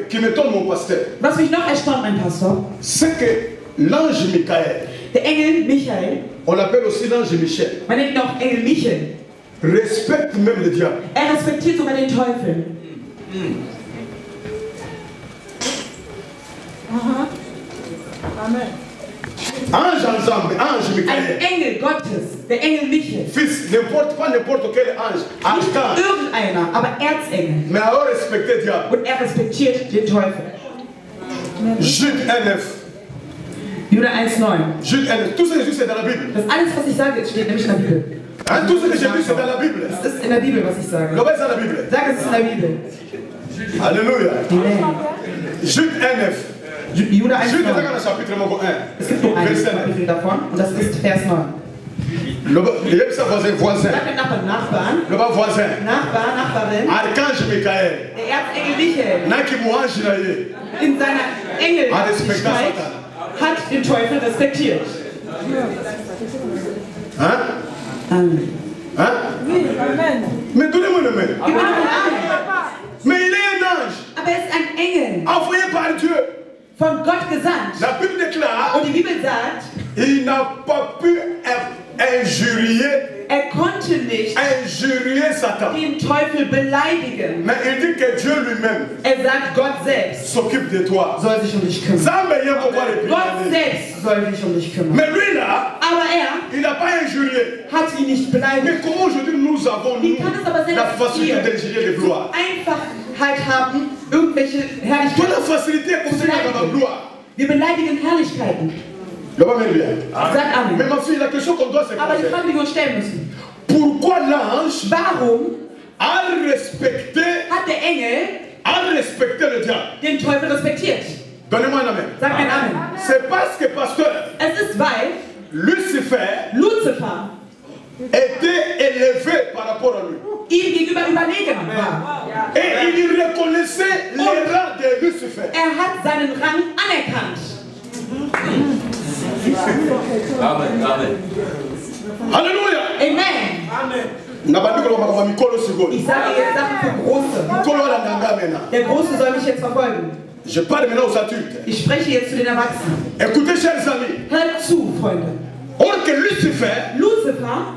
qui me donne mon pasteur, Was mich noch erstaunt, mein Pastor, c'est que l'ange Michael, der Engel Michael, on l'appelle aussi l'ange Michel, man nennt ihn auch Engel Michael, respecte même le diable. er respektiert sogar den Teufel. Amen. Ange ensemble, ange Ein Michael. Engel Gottes, der Engel Michael. Fils, pas n'importe quel ange, Nicht archange. irgendeiner, aber Erzengel. Mais alors respecter le diable. Und er respektiert den Teufel. Jude 1:9. Jude 1,9. Jude 1:9. Tout ce que je dis, c'est dans la Bible. Das alles, was ich sage, steht nämlich in der Bibel. Hein, tout ce que je dis, c'est dans la Bible. Es ist in der Bibel, was ich sage. Le c'est dans la Bible. Sag, es ist in der Bibel. Alléluia. Amen. Jude 1:9. Jude Jude 1,9. est dans le chapitre 1. Es gibt nur ein Verset 9. Kapitel davon und das ist Vers 9. Le voisin. Sag dem Nachbarn, Le voisin. Nachbarin, Archange Michael. der Erzengel Michael Naki mouange na ye. in seiner Engelhaftigkeit hat den Teufel respektiert. Hein? Amen. Hein? Mais donnez-moi le main. Gib mir noch einen Amen. Mais il est un ange. Aber er ist ein Engel, Envoyé par Dieu. von Gott gesandt. La Bible déclare, Und die Bibel sagt, il n'a pas pu injurier Satan. Den Teufel beleidigen. Mais il dit que Dieu lui-même Sagt, Gott selbst s'occupe de toi. soll sich um dich kümmern. Gott selbst soll sich um dich kümmern. Mais lui là, aber il n'a pas injurié. Hat ihn nicht beleidigt. Mais comment aujourd'hui nous avons la facilité d'injurier les gloires? Einfachheit haben, irgendwelche Herrlichkeiten. La facilité pour la gloire. Wir beleidigen Herrlichkeiten. Sag Amen. Mais ma fille, la question qu'on doit se poser. Aber die Frage, die wir uns stellen müssen. Pourquoi l'ange Warum hat der Engel le diable? Den Teufel respektiert? Donnez-moi un amen. Sag ein Amen. C'est parce que pasteur. Es ist weil Lucifer était élevé par rapport à lui. Ihm gegenüber überlegen war. Et il reconnaissait les rangs de Lucifer. Hat seinen Rang anerkannt. Amen. Amen. Alléluia. Amen. Amen. Ich sage jetzt Sachen für Große. Der Große soll mich jetzt verfolgen. Je parle maintenant aux adultes. Ich spreche jetzt zu den Erwachsenen. Écoutez, chers amis. Hört zu, Freunde. Or que Lucifer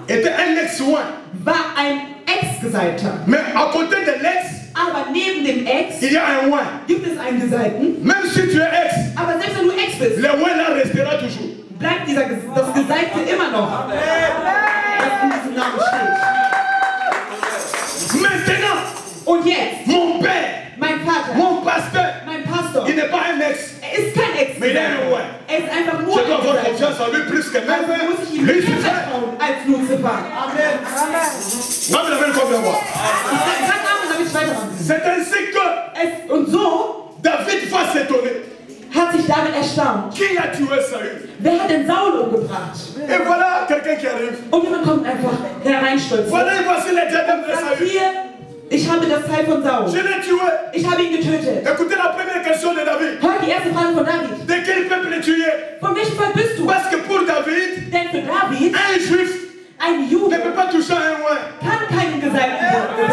était un ex-oint. War ein Ex-Gesalbter. Mais à côté de l'ex, aber neben dem Ex il y a un oint. Gibt es einen Gesalbten. Même si tu es ex, aber selbst wenn du Ex bist, le oint là restera toujours. Bleibt das Gesalbte immer noch. Was in diesem Namen steht. Maintenant, und jetzt, mon père, mein Vater, mon pasteur, il n'est pas un ex. Ist kein Ex. Mais il est un oint. Ist einfach nur Je dois avoir confiance en lui plus que même Lucifer. Als Lucifer. Amen. C'est ainsi que und so David va s'étonner. Hat sich David erstaunt. Qui a tué Saül? Wer hat den Saul umgebracht? Et voilà quelqu'un qui arrive. Und jemand kommt einfach hereinstürzen. Voilà, voici le diadème de Saül. Hier, ich habe das Teil von Saul. Je l'ai tué. Ich habe ihn getötet. Écoutez la première question de David. Hört die erste Frage von David. De quel peuple es-tu? Von welchem Volk bist du? Parce que pour David, denn für David, un juif, ein Jude, ne peut pas toucher un oint. Kann keinen Gesalbten.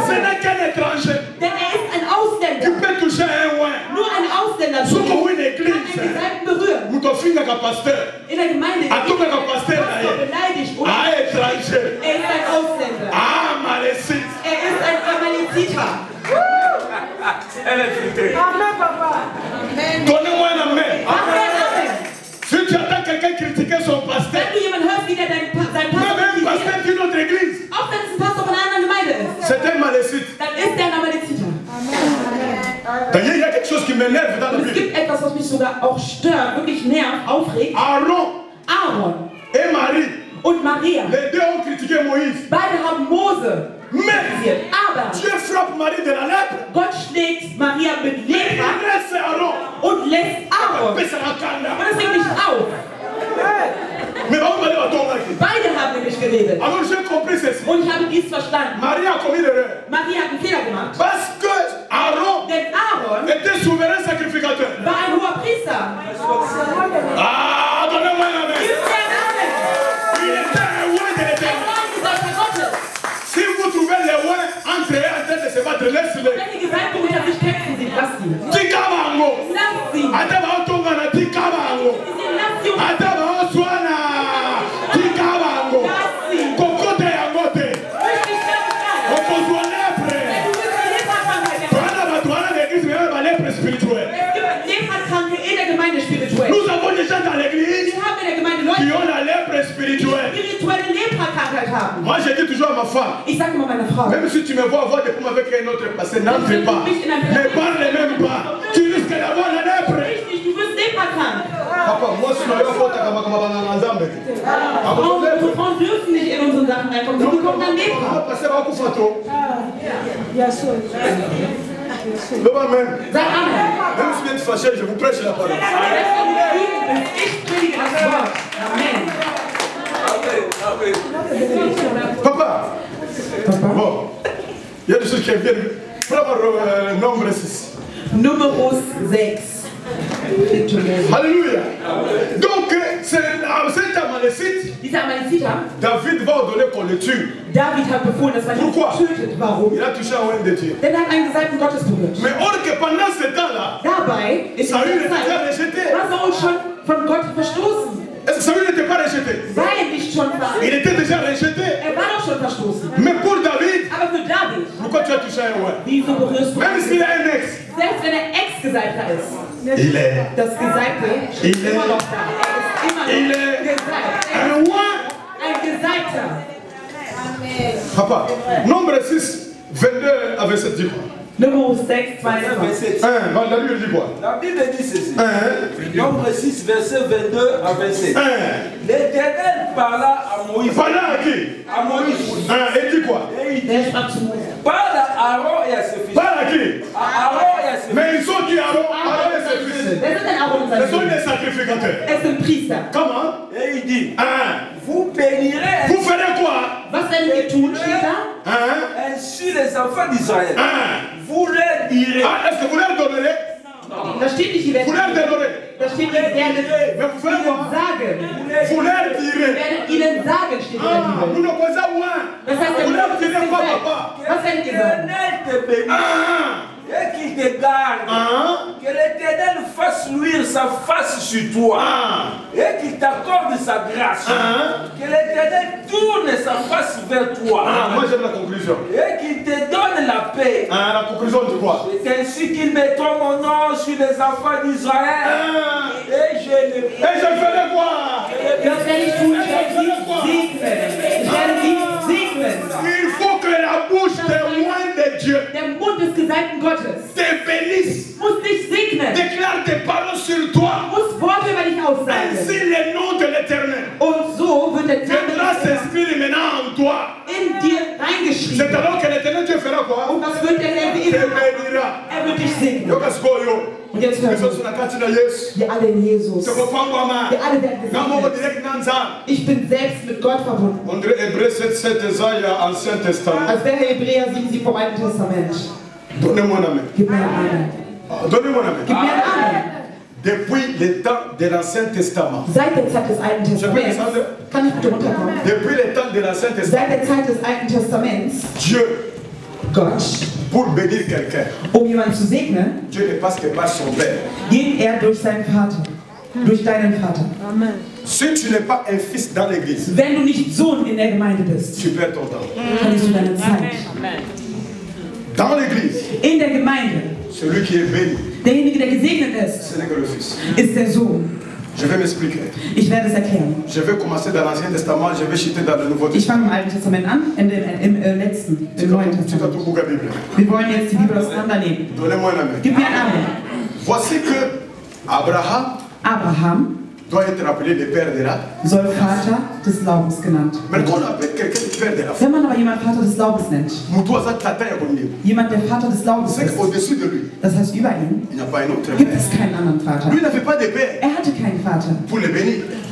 Ce n'est qu'un étranger. Denn ist ein Ausländer. Qui peut toucher un oint. Nur ein Ausländer kann einen Gesalbten berühren. In der Gemeinde ist er beleidigt oder étranger. Ist ein Ausländer. Malécite. Ist ein Amaleziter. Amen, papa. Donnez-moi un amen. Si tu attends quelqu'un critiquer son pasteur, wenn du jemanden hörst, wie der sein Pastor pasteur d'une autre église, auch wenn es ein Pastor von einer anderen Gemeinde ist, c'est un malécite. Dann ist der ein Amaleziter. D'ailleurs, il y a quelque chose qui m'énerve dans la Bible. sogar auch stört, wirklich nervt, aufregt. Aaron et Marie. Und Maria. Les deux ont critiqué Moïse. Beide haben Mose kritisiert. Aber Dieu frappe Marie de la lèpre. Gott schlägt Maria mit Lepra und lässt Aaron. Und das regt mich auf. Beide haben nämlich geredet. Und ich habe dies verstanden. Maria hat einen Fehler gemacht. Denn Aaron war ein hoher Priester. Si vous trouvez les oins entre eux en train de se battre, laisse-les. Wenn ihr gesagt habt, dass ich kämpfen sie, lasst sie. Lasst sie. Nous avons des gens dans l'église qui ont la lèpre spirituelle. Moi je dis toujours à ma femme, même si tu me vois avoir des problèmes avec un autre passé, n'entre pas. Ne parle même pas. Tu risques d'avoir la lèpre. Papa, moi je suis là pour Frauen dürfen nicht in unseren Sachen reinkommen. Sie bekommen dann Lepra. Sag Amen. Même si vous êtes fâché, je vous prêche la parole. Ich predige das Wort. Amen. Papa. Bon. Il y a des choses qui viennent. Pour avoir nombre 6. Numerus 6. Alléluia. Donc, cet Amalécite, David va ordonner qu'on le tue. David hat befohlen, dass man ihn tötet. Warum? Il a touché à un de Dieu. Denn er hat einen Gesalbten Gottes berührt. Mais or que pendant ce temps-là, dabei ist Saül était déjà rejeté. War Saul schon von Gott verstoßen. Est-ce que Saül n'était pas rejeté? War er nicht schon verstoßen? Il était déjà rejeté. Er war doch schon verstoßen. Mais pour David, aber für David, pourquoi tu as touché à un oin? Wieso berührst du? Même s'il a un ex. Selbst wenn er Ex-Gesalbter ist. Il est. Das Gesalbte steht immer noch da. Er ist immer noch gesalbt. Un oin. Ein Gesalbter. Papa, nombre 6, 22 à 27 dit quoi? Numéro 6, 22. La Bible dit ceci. Nombre 6, verset 22 à 27. L'Éternel parla à Moïse. Parla à qui? À Moïse. Et dit quoi? Et il dit, parle à Aaron et à ses fils. Parle à qui? À Aaron et à ses fils. Mais ils sont qui Aaron? Aaron et ses fils. Ce sont des sacrificateurs. Comment? Et il dit, vous bénirez. Vous ferez quoi? Ainsi les enfants d'Israël. Vous leur direz. Est-ce que vous leur donnerez? Da steht nicht, die werden. Vous leur donnerez. Da steht, die werden ihnen sagen. Vous leur direz. Werden ihnen sagen, steht in der Bibel. Nous ne faisons rien. Das heißt, vous leur direz quoi, papa? Was werden die sagen? te bénisse. Et qu'il te garde. Que l'Éternel fasse luire sa face sur toi. Et qu'il t'accorde sa grâce. Que l'Éternel tourne sa face vers toi. Moi j'aime la conclusion. Et qu'il te donne la paix. La conclusion de quoi? C'est ainsi qu'ils mettront mon nom sur les enfants d'Israël. Et je le ferai quoi? Das werde ich tun. Ich werde sie segnen. Il faut que la bouche témoigne de Dieu. Der Mund des Gesalbten Gottes te bénisse. Muss dich segnen. Déclare tes paroles sur toi. Muss Worte über dich aussagen. Ainsi le nom de l'Éternel. Und so wird der Viendra s'inscrire maintenant en toi. In dir reingeschrieben. C'est alors que l'Éternel Dieu fera quoi? Und was wird der Herr te bénira. Er wird dich segnen. Und jetzt hören wir alle in Jesus. Wir alle werden gesegnet. Ich bin selbst mit Gott verbunden. Als wäre Hebräer 7 vom Alten Testament. Donnez-moi un amen. Gib mir ein Amen. Donnez-moi un amen. Gib mir ein Amen. Depuis le temps de l'Ancien Testament. Seit der Zeit des Alten Testaments. Kann ich bitte runterkommen? Depuis le temps de l'Ancien Testament. Seit der Zeit des Alten Testaments. Dieu. Gott. Pour bénir quelqu'un. Jemanden zu segnen. Dieu ne passe que par son Père. Ging er durch seinen Vater. Durch deinen Vater. Amen. Si tu n'es pas un fils dans l'église. Wenn du nicht Sohn in der Gemeinde bist. Tu perds ton temps. Verlierst du deine Zeit. Amen. Dans l'église. In der Gemeinde. Celui qui est béni. Derjenige, der gesegnet ist. Ce n'est que le fils. Ist der Sohn. Je vais m'expliquer. Ich werde es erklären. Je vais commencer dans l'Ancien Testament, je vais chuter dans le Nouveau Testament. Ich fange im Alten Testament an, im letzten, im Neuen Testament. Wir wollen jetzt die Bibel auseinandernehmen. Donnez-moi un amen. Gib mir ein Amen. Voici que Abraham doit être appelé le père de la. Soll Vater des Glaubens genannt werden. Wenn man aber jemand Vater des Glaubens nennt, jemand der Vater des Glaubens ist, das heißt über ihn, gibt es keinen anderen Vater. Er hatte keinen Vater,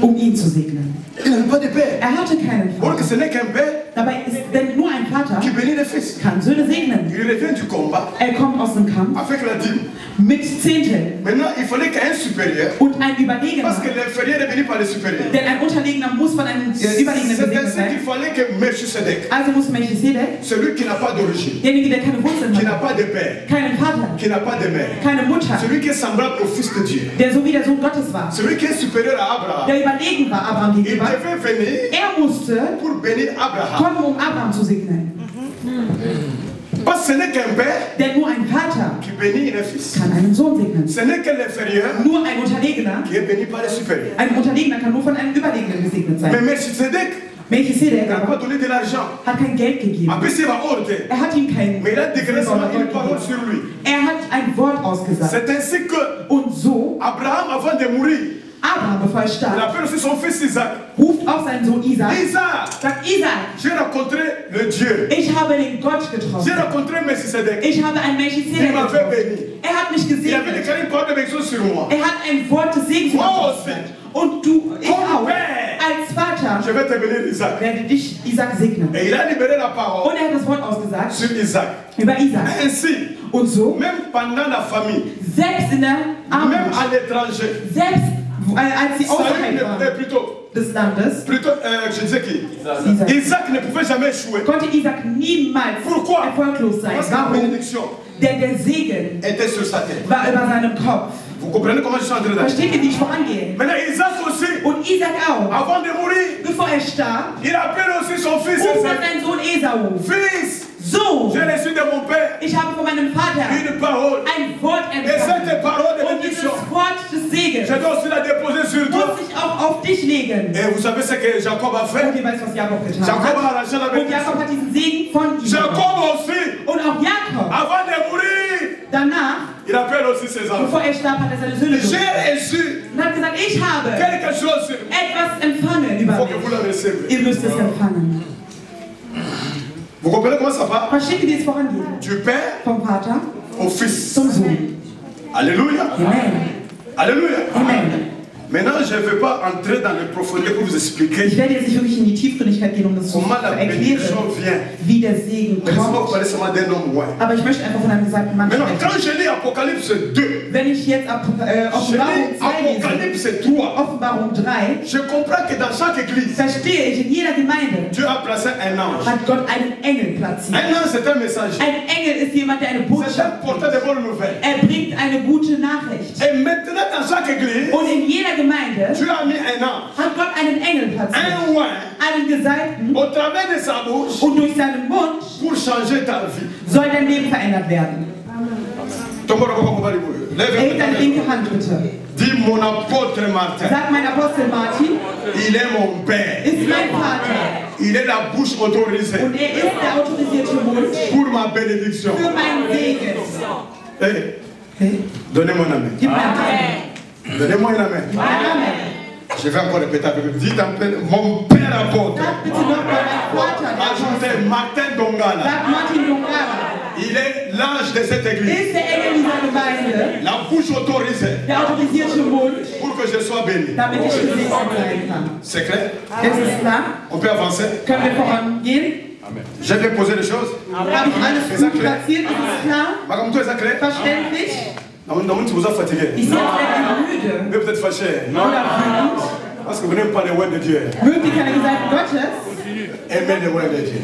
um ihn zu segnen. Er hatte keinen Vater. Dabei ist denn nur ein Vater, kann Söhne segnen. Er kommt aus dem Kampf mit Zehnteln und ein Überlegener. Denn ein Unterlegener muss von einem Überlegenen gesegnet sein. Also muss Melchisedek, derjenige, der keine Wurzeln hat, keinen Vater, keine Mutter, der so wie der Sohn Gottes war, der überlegen war Abraham gegenüber. Er musste kommen, um Abraham zu segnen. Denn nur ein Vater kann einen Sohn segnen. Nur ein Unterlegener kann nur von einem Überlegenen gesegnet sein. Melchisedek hat kein Geld gegeben. Er hat ihm kein Geld gegeben. Er hat ein Wort ausgesagt. Und so Abraham, bevor er starb, ruft auch seinen Sohn Isaac. Sagt Isaac, ich habe den Gott getroffen. Ich habe einen Melchisedek getroffen. Er hat mich gesegnet. Er hat ein Wort des Segens ausgesprochen. Und du, ich auch, als Vater, werde dich Isaac segnen. Und er hat das Wort ausgesagt über Isaac. Und so, selbst in der Armut, selbst als sie außerhalb waren des Landes, konnte Isaac niemals erfolglos sein. Warum? Denn der Segen war über seinem Kopf. Versteht ihr, wie ich vorangehe? Und Isaac auch. Bevor er starb, ruft er seinen Sohn Esau. So, ich habe von meinem Vater ein Wort empfangen. Und dieses Wort des Segens muss ich auch auf dich legen. Und ihr wisst, was Jakob getan hat. Und Jakob hat diesen Segen von ihm. Und auch Jakob, danach, bevor er starb, hat er seine Söhne gerufen und hat gesagt, ich habe etwas empfangen über mich. Ihr müsst es empfangen. Versteht ihr, wie es vorangeht? Vom Vater zum Sohn. Alléluia. Amen. Alléluia. Amen. Maintenant, je ne vais pas entrer dans les profondeurs pour vous expliquer. Ich werde jetzt nicht wirklich in die Tiefgründigkeit gehen, um das zu erklären, wie der Segen kommt. Aber ich möchte einfach von einem gesagten Mann sprechen. Wenn ich jetzt Offenbarung 3 verstehe ich, in jeder Gemeinde hat Gott einen Engel platziert. Ein Engel ist jemand, der eine Botschaft bringt. Er bringt eine gute Nachricht. Und in jeder Gemeinde hat Gott einen Engel platziert, einen Gesalbten, und durch seinen Mund soll dein Leben verändert werden. Erhebe deine linke Hand bitte. Sag, mein Apostel Martin ist mein Vater. Il est la bouche autorisée und er ist der autorisierte Mund pour ma bénédiction. Für meinen Segen. Hey, donnez-moi un amen. Gib mir ein Amen. Donnez-moi un amen. Je vais encore répéter avec vous. Dites mon père apôtre. Ajoutez Martin Dongala. Il est l'ange de cette église. La bouche autorisée. Pour que je sois béni. C'est clair? On peut avancer? Je vais poser les choses. Habe ich alles gut platziert? Ist es klar? Verständlich? Vous êtes fatigué. Ich bin müde. Mais vous êtes fâché. Parce que vous n'aimez pas les words de Dieu. Mögt ihr keine Gesalbten Gottes? Aimez les words de Dieu.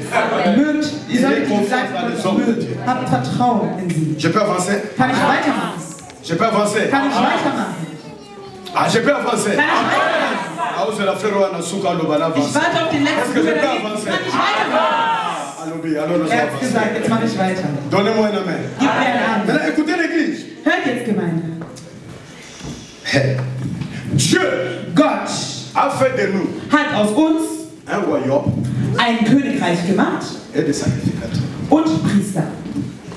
Mögt, ihr sollt die Gesalbten Gottes mögen. Habt Vertrauen in sie. Je peux avancer? Kann ich weitermachen? Je peux avancer? Kann ich weitermachen? Ah, je peux avancer? Kann ich weitermachen? Ich warte auf den letzten Bruder. Kann ich weitermachen? Er hat gesagt, jetzt mache ich weiter. Donnez-moi un amen. Gib mir einen Amen. Écoutez l'église. Hört jetzt, Gemeinde. Dieu, Gott, a fait de nous hat aus uns un royaume, ein Königreich gemacht et des sacrificateurs. Und Priester.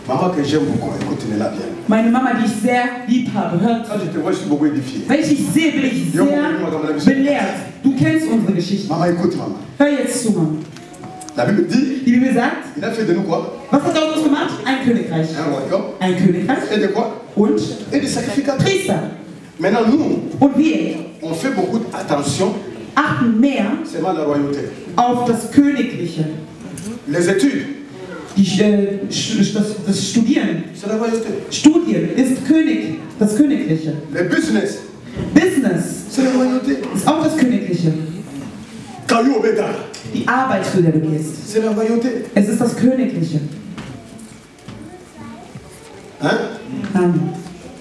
Maman que j'aime beaucoup, écoutez-la bien. Meine Mama, die ich sehr lieb habe, hört. Quand je te vois, je suis beaucoup édifié. Wenn ich dich sehe, bin ich sehr belehrt. Du kennst unsere Geschichte. Maman, écoute, maman. Hör jetzt zu, Mama. La Bible dit, Die Bibel sagt, il a fait de nous quoi? Was hat er aus uns gemacht? Ein Königreich. Un royaume. Ein Königreich. Et de quoi? Und Et des sacrificateurs. Priester. Maintenant, nous, Und wir on fait beaucoup d'attention achten mehr seulement à la royauté. auf das Königliche. Les études, Das Studieren. c'est la royauté. Studien ist das Königliche. Le business, Business c'est la royauté. ist auch das Königliche. Caillou Beda, Die Arbeit, zu der du gehst. c'est la royauté. Es ist das Königliche. Hein? Amen.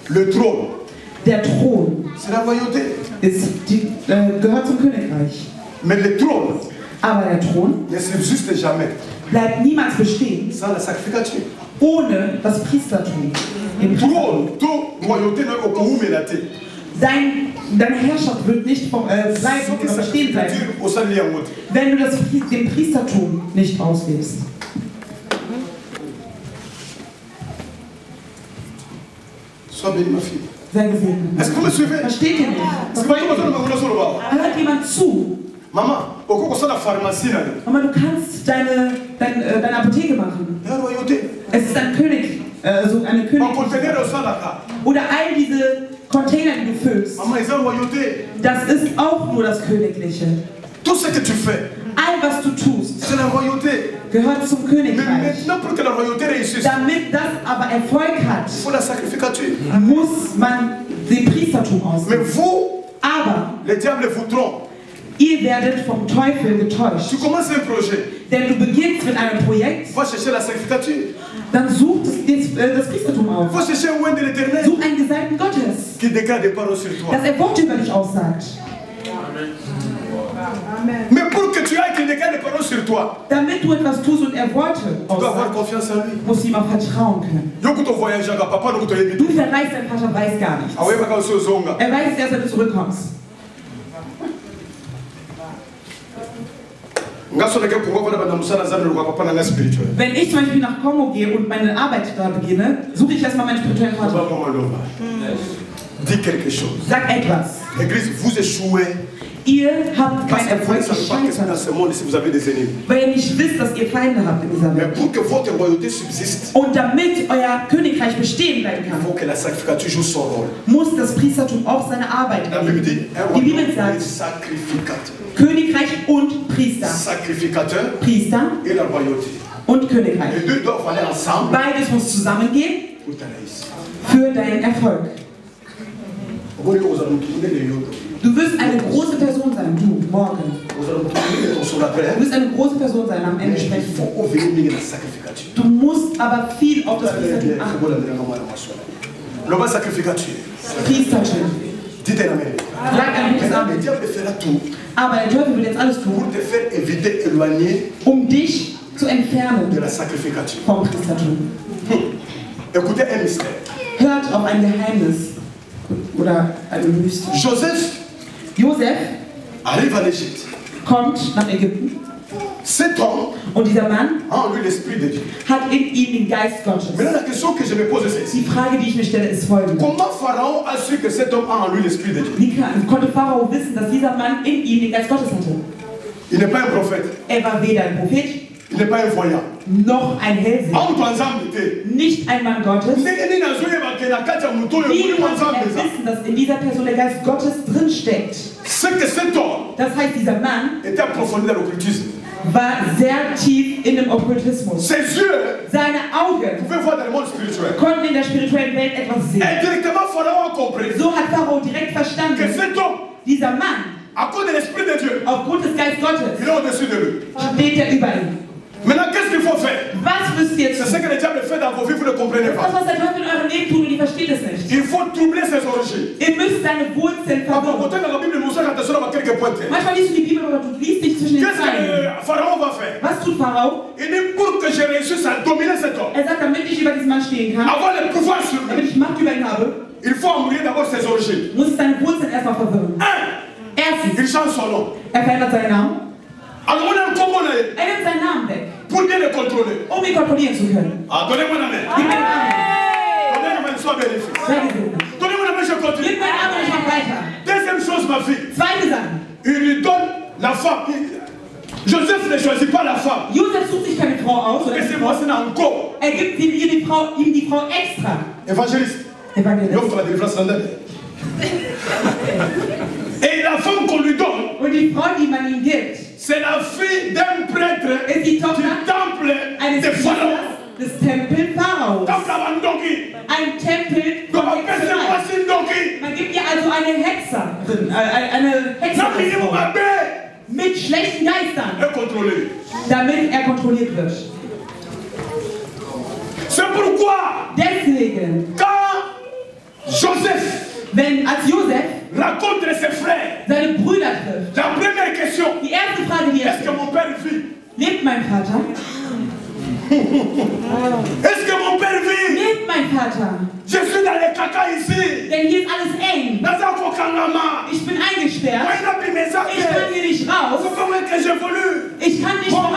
Le trône, Der Thron c'est la royauté. gehört zum Königreich. Mais le trône Aber der Thron ne subsiste jamais bleibt niemals bestehen sans la sacrificature. ohne das Priestertum. Trône, toute royauté n'est au courant mélate. Deine Herrschaft wird nicht bleiben oder bestehen bleiben, wenn du dem Priestertum nicht auslebst. Sois béni, ma fille. Sei gesegnet. Est-ce que vous me suivez? Versteht ihr nicht? Hört jemand zu? Maman, pourquoi ça la pharmacie là? Mama, du kannst deine Apotheke machen. La royauté. Es ist ein König, so eine König. Oder all diese Container, die du füllst. Maman, c'est la royauté. Das ist auch nur das Königliche. Tout ce que tu fais, All was du tust, c'est la royauté. gehört zum Mais Königreich. maintenant, pour que la royauté réussisse, Damit das aber Erfolg hat, il faut la sacrificature. muss man den Priestertum Mais ausüben. vous, Aber le diable vous trompe. ihr werdet vom Teufel getäuscht. Tu commences un projet, Denn du beginnst mit einem Projekt, va chercher la sacrificature. dann such das Priestertum auf. Va chercher un oint de l'éternel Such einen Gesalbten Gottes, qui déclare des paroles sur toi. dass er Worte über dich aussagt. Mais pour que tu ailles qu'il déclare des paroles sur toi, Damit du etwas tust und er Worte tu dois avoir aussagt, confiance en lui. musst du ihm auch vertrauen können. Yo kuto voyage anga papa no kuto Du yebi. verreist, dein Vater weiß gar nichts. Awe baka so zonga. Er weiß erst, wenn du zurückkommst. Ngaso leke kungo bana bana musala zanu kwa papa na spirituel. Wenn ich zum Beispiel nach Kongo gehe und meine Arbeit da beginne, suche ich erstmal meinen spirituellen Vater. Papa Malomba. Dis quelque chose. Sag etwas. L'église, vous échouez Ihr habt parce keinen que vous ne Erfolg, savez pas qu'est-ce que dans gescheitert, ce monde si vous avez des ennemis. weil ihr nicht wisst, dass ihr Feinde habt in dieser Mais Welt. pour que votre royauté subsiste, Und damit euer Königreich bestehen bleiben il kann, faut que la sacrificature joue son rôle. muss das Priestertum auch seine Arbeit La Bible dit erledigen. un Die Bibel royaume est sagt, sacrificateur. Königreich und Priester. Sacrificateur Priester et la royauté. und Les Königreich. deux doivent aller ensemble Beides muss zusammengehen pour ta réussite. für deinen Erfolg. Vous allez vous tourner les yodo. Du wirst eine große Person sein, du, morgen. Vous allez tourner ton sur la terre. Du wirst eine große Person sein am Ende Mais il sprechen. faut obéir à la sacrificature. Du musst aber viel auf das Priestertum achten. Le sacrificature. Priestertum. Dites un amen. Sag ein gutes Le Amen. diable fera tout Aber der Teufel will jetzt alles pour tun, te faire éviter, éloigner dich zu de entfernen la sacrificature. vom Priestertum. Écoutez un mystère. Hört auf ein Geheimnis oder ein Mysterium. Joseph Josef arrive en Égypte. kommt nach Ägypten Cet homme und dieser Mann a en lui l'esprit de Dieu. hat in ihm den Geist Gottes. Maintenant, la question que je me pose c'est Die celle-ci. Frage, die ich mir stelle, ist folgende. Comment Pharaon a su que cet homme a en lui l'esprit de Dieu? Wie konnte Pharao wissen, dass dieser Mann in ihm den Geist Gottes hatte? Il n'est pas un prophète. Er war weder ein Prophet Il n'est pas un voyant. noch ein Hellseher. Nicht ein Mann Gottes. Wie konnte er wissen, dass in dieser Person der Geist Gottes drinsteckt? Das heißt, dieser Mann war sehr tief in dem Okkultismus. Seine Augen konnten in der spirituellen Welt etwas sehen. So hat Pharao direkt verstanden, dieser Mann, aufgrund des Geistes Gottes, steht er über ihm. Maintenant, qu'est-ce qu'il faut faire? Was müsst ihr C'est tun? ce que le diable fait dans vos vies, vous ne comprenez Das, pas. was der Teufel in eurem Leben tut und ihr versteht es nicht. Il faut troubler ses origines. Ihr müsst seine Wurzeln verwirren. Manchmal liest du die Bibel oder du liest dich zwischen den Qu'est-ce Zeilen. que Pharaon va faire? Was tut Pharao? Il dit pour que je réussisse à dominer cet homme, Er sagt, damit ich über diesen Mann stehen kann, avoir le pouvoir sur damit lui, ich Macht über ihn habe, il faut embrouiller d'abord ses origines. muss ich seine Wurzeln erstmal verwirren. Il Erstens, change son nom. er verändert seinen Namen. Alors on a un combo là. Er nimmt seinen Namen weg. Pour Pour bien les contrôler. Um ihn kontrollieren zu können. Ah, donnez-moi un amen. Gib mir einen Amen. Donnez-moi une soirée bénéfique. Donnez-moi un amen, je continue. Gib mir einen Amen, ich mach weiter. Deuxième chose, ma fille. Zweite Sache. Il lui donne la femme. Joseph ne choisit pas la femme. Josef sucht sich keine Frau aus. Et c'est moi, c'est encore. Er gibt ihm die Frau extra. Évangéliste. Evangelist. L'homme de la délivrance landais. Et la femme qu'on lui donne, Und die Frau, die man ihm gibt, c'est la fille d'un prêtre ist die du Tochter temple eines de Pharaon. des Tempel Pharaos. Temple à Bandoki. Ein Tempel Donc von on peut se Hexerei. passer Ndoki. Man gibt ihr also eine Hexerin, eine Hexerin vor, mit schlechten Geistern, Et contrôler. damit er kontrolliert wird. C'est pourquoi, Deswegen, quand Joseph als Josef rencontre ses frères, seine Brüder trifft, la première question, die erste Frage, die er est-ce que mon père vit? lebt mein Vater? Est-ce que mon père vit? Lebt mein Vater? Je suis dans les caca ici. Denn hier ist alles eng. Ich bin eingesperrt. Ich kann hier nicht raus. Ich kann nicht voran.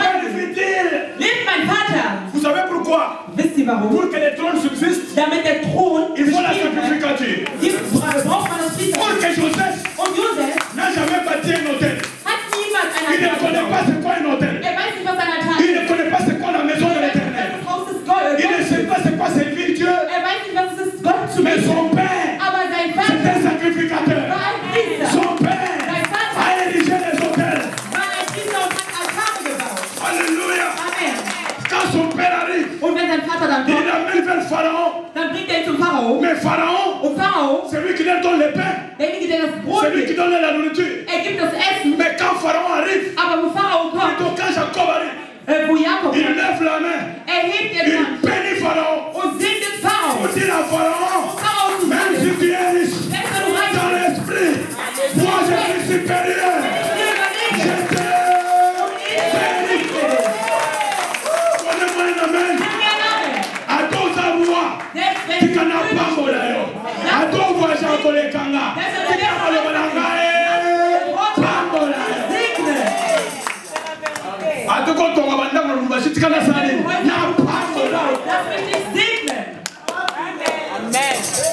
Lebt mein Vater? Vous savez pourquoi? Wisst ihr warum? Pour que le trône subsiste, Damit der Thron il faut la bestehen kann, sacrificature. braucht man das Pour Priester. que Joseph Und Josef n'a jamais bâti un hôtel. hat niemals Il einen ne Altar connaît pas gebaut. c'est quoi un hôtel. Er weiß nicht, was ein Altar Il ist. ne connaît pas c'est quoi la maison de l'éternel. Das Haus des Gottes. Il ne sait pas c'est quoi servir Dieu. Er weiß nicht, was es ist, Gott zu Mais dienen. son père, Aber sein c'est Vater un sacrificateur. war ein Priester. Son père Sein Vater a érigé les hôtels. war ein Priester und hat Altare gebaut. Alléluia. Amen. Quand son père arrive, Und wenn sein Vater dann il kommt, l'amène vers Pharaon. dann bringt er ihn zum Pharao. Mais Pharaon, Und Pharao, c'est lui qui leur donne le pain. derjenige, der das Brot C'est lui qui gibt, donne la nourriture. er gibt das Essen. Mais quand Pharaon arrive, Aber wo Pharao kommt, plutôt quand Jacob arrive, wo Jakob il kommt, lève la main. er hebt den Il Hand bénit Pharaon. und segnet Pharao. Pour dire à Pharaon, Pharao zu même si sagen, tu es riche, wenn du reich dans bist, l'esprit, moi je suis supérieur. dir Je überlege. te bénis. Donnez-moi un amen. À dos à moi. Tu n'en as pas mon layo. À dos moi j'ai un collègue kanga. Pambo layo. À deux quand on va vendre mon bâche, tu n'en as pas dit. Na pambo layo. Lass mich dich segnen.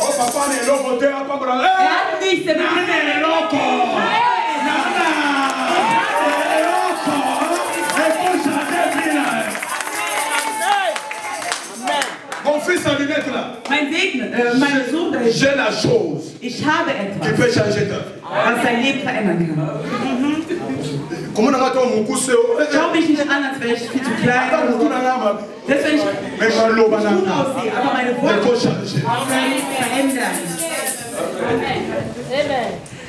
Oh papa ne loco te a pambo layo. Er hat nichts damit Nane loco. Nana. Loco. Et pour chanter bien. Mon fils en lunette là. Mein Sohn, J'ai la chose ich habe qui etwas, peut changer ta vie. was dein Leben verändern kann. Comment on a ton mon cousse? Schau mich nicht an, als wäre ich viel zu klein. Attends, mon cousin Selbst wenn ich même un lot gut banana. aussehe, aber meine Il Worte faut changer. können nicht verändern.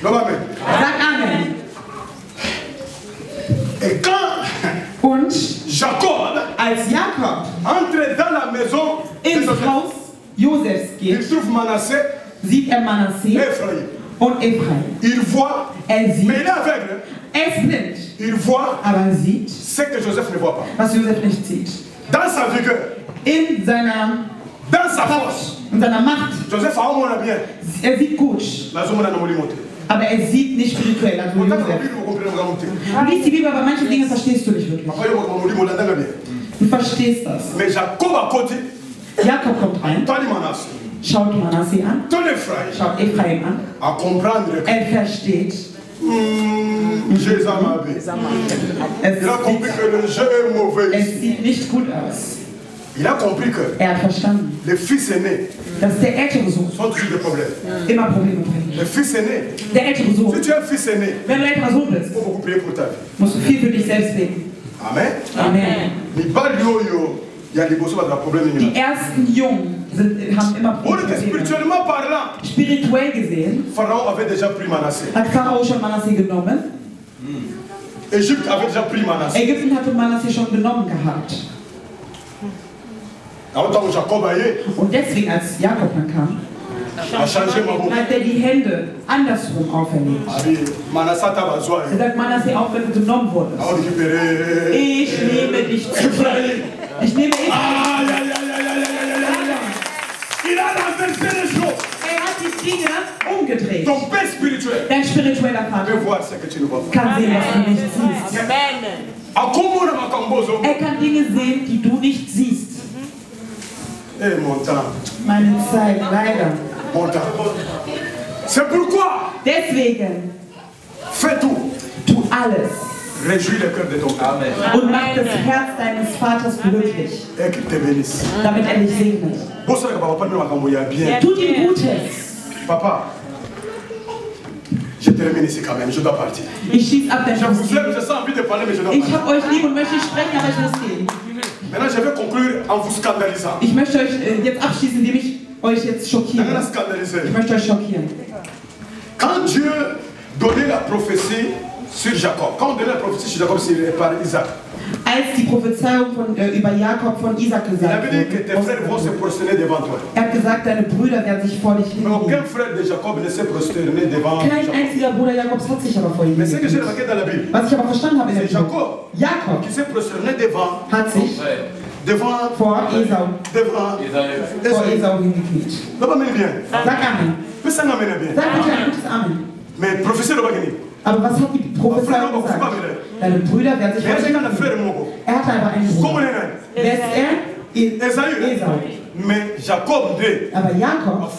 Non, amen. Sag Amen. Et quand Und Jacob als Jakob entre dans la maison de ins Joseph, Haus Josefs il geht, trouve Manassé sieht er et Manasseh Ephraïm. und Ephraim. Il voit, Er mais sieht, il est aveugle. er ist blind, Il voit aber er sieht, ce que Joseph ne voit pas. was Josef nicht sieht. Dans sa vigueur, In seiner dans sa Kraft, force, in seiner Macht. Joseph a un bien. Er sieht gut, La zone n'a pas monté. aber er sieht nicht spirituell, also Pourtant, Josef. vous comprenez vraiment. Du liest die Bibel, aber manche Dinge verstehst du nicht wirklich. Du verstehst das. Mais Jacob a côté, Jakob kommt rein, toi, Manassé, schaut Manasseh an, ton Ephraïm, schaut Ephraim an. à comprendre que Er versteht, Jésus m'a bé. Il a compris que le jeu est mauvais. es sieht nicht gut aus. Il a compris que Er hat verstanden, les fils aînés dass der ältere Sohn sont toujours des problèmes. immer Probleme bringt. Les fils aînés, Der ältere Sohn, si tu es un fils aîné, wenn du älterer Sohn il bist, faut beaucoup prier pour ta vie. musst du viel für dich selbst beten. Amen. Amen. Mais pas yo, il y a des bosses de problèmes. Die ersten Jungen haben immer Probleme. Spirituellement parlant, Spirituell gesehen Pharaon avait déjà pris Manassé. hat Pharao schon Manasseh genommen. Égypte avait déjà pris Manassé. Ägypten hatte Manasseh schon genommen gehabt. Alors, Jacob Und deswegen, als Jakob dann kam, a changé ma boue. hat er die Hände andersrum auferlegt. Manassé a besoin. Er sagt, Manasseh, auch wenn du genommen wurdest. Alors, récupérer. Ich nehme dich zurück. Ich nehme dich. Aïe, aïe, aïe, aïe, aïe, aïe, aïe, aïe. Il a renversé les choses. Er hat die Dinge umgedreht. Ton père spirituel Dein spiritueller peut Vater voir ce que tu ne vois pas. kann sehen, was du nicht siehst. Amen. Er kann Dinge sehen, die du nicht siehst. Eh, mon temps. Meine Zeit, leider. Mon temps. C'est pourquoi. Deswegen. Fais tout. Tu alles. Réjouis le cœur de ton Père. Und mach das Herz deines Vaters glücklich. Et qu'il te bénisse. Damit er dich segnet. Tut ihm Gutes. Papa, je termine ici quand même, je dois partir. Ich schieße ab, denn je vous aime, je sens envie de parler, mais je dois partir. Ich habe euch lieb und möchte sprechen, aber ich muss gehen. Maintenant, je vais conclure en vous scandalisant. Ich möchte euch jetzt abschließen, indem ich euch jetzt schockiere. Ich möchte euch schockieren. Quand Dieu donnait la prophétie sur Jacob, quand on donnait la prophétie sur Jacob, c'est par Isaac. Als die Prophezeiung über Jakob von Isaac gesagt wurde, er hat gesagt, deine Brüder werden sich vor dich hinlegen. Kein einziger Bruder Jakobs hat sich aber vor ihm hingelegt. Was ich aber verstanden habe in der Bibel, Jakob hat sich vor Esau hingekniet. Sag Amen. Sag bitte ein gutes Amen. Aber was hat die Prophezeiung gesagt? Deine Brüder werden sich vor dich hinlegen. Er hatte aber einen Bruder. Wer ist er? Esau. Aber Jakob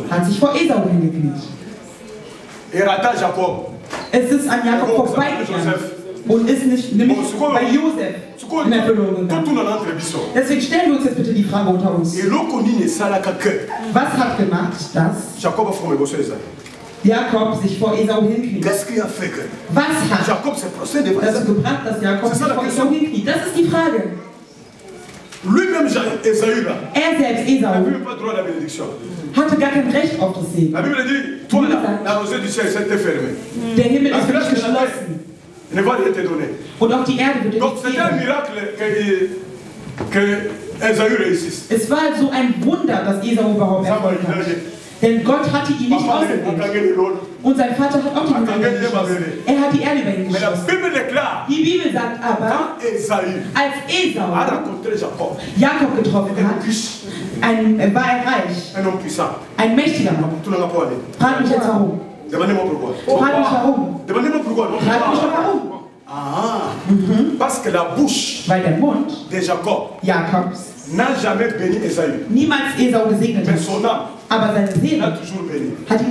hat sich vor Esau hingekniet. Es ist an Jakob vorbeigegangen und ist nicht nämlich bei Josef in Erfüllung gegangen. Deswegen stellen wir uns jetzt bitte die Frage unter uns. Was hat gemacht, dass Jakob sich vor Esau hinkniet? Was hat dazu gebracht, dass Jakob sich vor Esau hinkniet? Das ist die Frage. Er selbst, Esau, hatte gar kein Recht auf das Segen. Der Himmel ist nicht geschlossen. Und auch die Erde wird dir nicht geben. Es war so ein Wunder, dass Esau überhaupt Erfolg hat. Denn Gott hatte ihn nicht ausgewählt. Und sein Vater hat auch die Erde geschossen. Er hat die Erde über ihn geschossen. Die Bibel sagt aber, als Esau Jakob getroffen hat, war er reich. Ein mächtiger Mann. Frag mich jetzt warum. Frag mich warum. Frag mich doch warum. Parce que la bouche de Jakobs niemals Esau gesegnet hat. Aber seine Seele hat ihn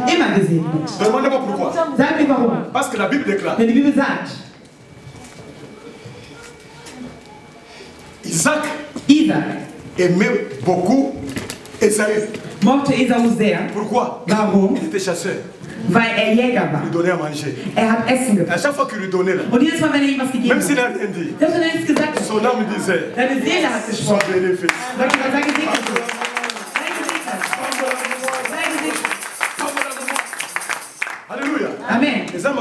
immer gesegnet. Sag mir warum. Denn die Bibel sagt, Isaac aimait beaucoup Esau. Mochte Esau sehr. Warum? Weil er Jäger war. Er hat Essen gebracht. Und jedes Mal, wenn er ihm was gegeben hat, selbst wenn er nichts gesagt hat, seine Seele hat gesprochen. Sei gesegnet. Halleluja. Amen. Es gibt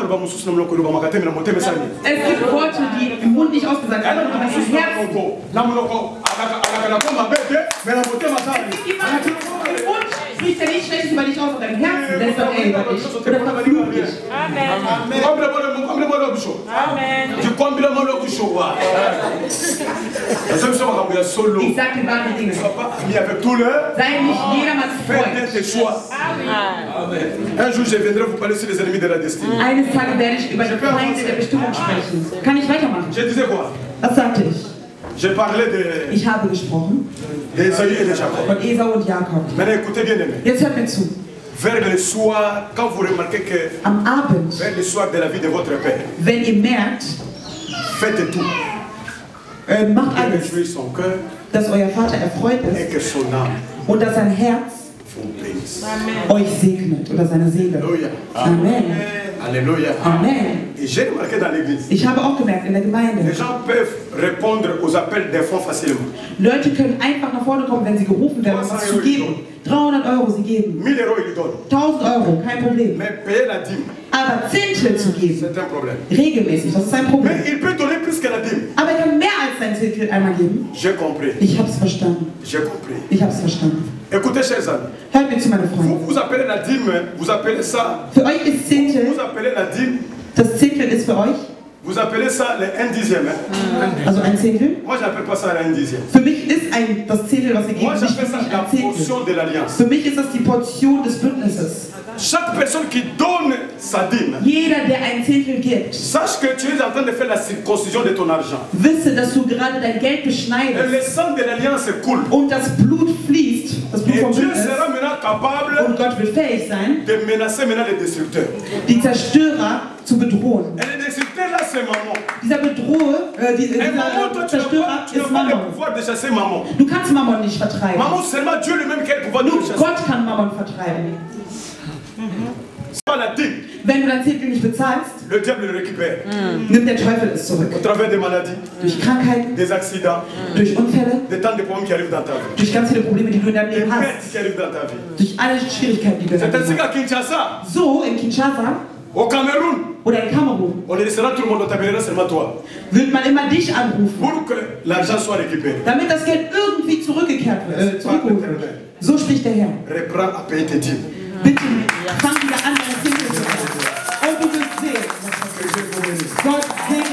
Worte, die im Mund nicht ausgesagt werden, aber im Herzen. Im Mund spricht er nicht Schlechtes über dich aus, aber im Herzen lässt er über dich oder verflucht dich. Amen. Ich sage dir wahre Dinge. Sei nicht jedermanns Freund. Un jour, je viendrai vous parler sur les ennemis de la destinée. Eines Tages werde ich über die Feinde der Bestimmung sprechen. Kann ich weitermachen? Je disais quoi? Was sagte ich? Je parlais de. Ich habe gesprochen. D'Esau et de Jacob. Von Esau und Jakob. Maintenant, écoutez bien, aimé. Jetzt hört mir zu. Vers le soir, quand vous remarquez que. Am Abend. Vers le soir de la vie de votre père. Wenn ihr merkt. Faites tout. Macht alles. Son cœur. Dass euer Vater erfreut ist. Et que son âme. Und dass sein Herz euch segnet oder seine Seele. Amen. Alléluia. Amen. Et j'ai remarqué dans l'église. Ich habe auch gemerkt in der Gemeinde. Les gens peuvent répondre aux appels des fonds facilement. Leute können einfach nach vorne kommen, wenn sie gerufen werden, um was zu geben. 300 € sie geben. 1000 € ils donnent. 1000 €, kein Problem. Mais payer la dîme. Aber Zehntel zu geben. C'est un problème. Regelmäßig, das ist ein Problem. Mais il peut donner plus que la dîme. Aber er kann mehr als sein Zehntel einmal geben. J'ai compris. Ich habe es verstanden. J'ai compris. Ich habe es verstanden. Écoutez, chers amis. Hört mir zu, meine Freunde. Vous appelez la dîme, vous appelez ça. Für euch ist Zehntel. Vous appelez la dîme. Das Zehntel ist für euch. Vous appelez ça le 1/10. Also ein Zehntel? Moi, j'appelle pas ça le 1/10. Für mich ist das Zehntel, was wir geben, Moi, j'appelle ça la portion de l'alliance. Für mich ist das die Portion des Bündnisses. Chaque personne qui donne sa dîme, jeder, der ein Zehntel gibt, sache que tu es en train de faire la circoncision de ton argent. Wisse, dass du gerade dein Geld Et beschneidest. le sang de l'alliance coule. Und das Blut fließt. Das Blut Et vom Dieu Bündnis. sera maintenant capable Und Gott wird fähig sein, de menacer maintenant les destructeurs. die Zerstörer zu bedrohen. Et les destructeurs là, c'est maman. Dieser Et maman, toi, tu Zerstörer n'as ist pas le Mammon. pouvoir de chasser maman. Du kannst Mammon nicht vertreiben. Maman, seulement Dieu lui-même qui a le pouvoir de Nur le chasser. Gott kann Mammon vertreiben. Pas la dîme. Wenn du dein Zehntel nicht bezahlst, Le diable le récupère. nimmt der Teufel es zurück. Au travers des maladies, Durch Krankheiten, des accidents, durch Unfälle, des temps de problèmes qui arrivent dans ta vie. durch ganz viele Probleme, die du in deinem Des Leben hast. pertes qui arrivent dans ta vie. Durch alle Schwierigkeiten, die du in C'est deinem ainsi Leben qu'à Kinshasa, hast. So, in Kinshasa au Cameroun, oder in Kamerun on laissera tout le monde, on t'appellera seulement toi. wird man immer dich anrufen, Pour que l'argent soit récupéré. damit das Geld irgendwie zurückgeholt wird. So spricht der Herr. Reprends à payer tes dîmes. Bitte, fang wieder an, deine Zehntel zu zahlen. Und du wirst sehen. Gott segne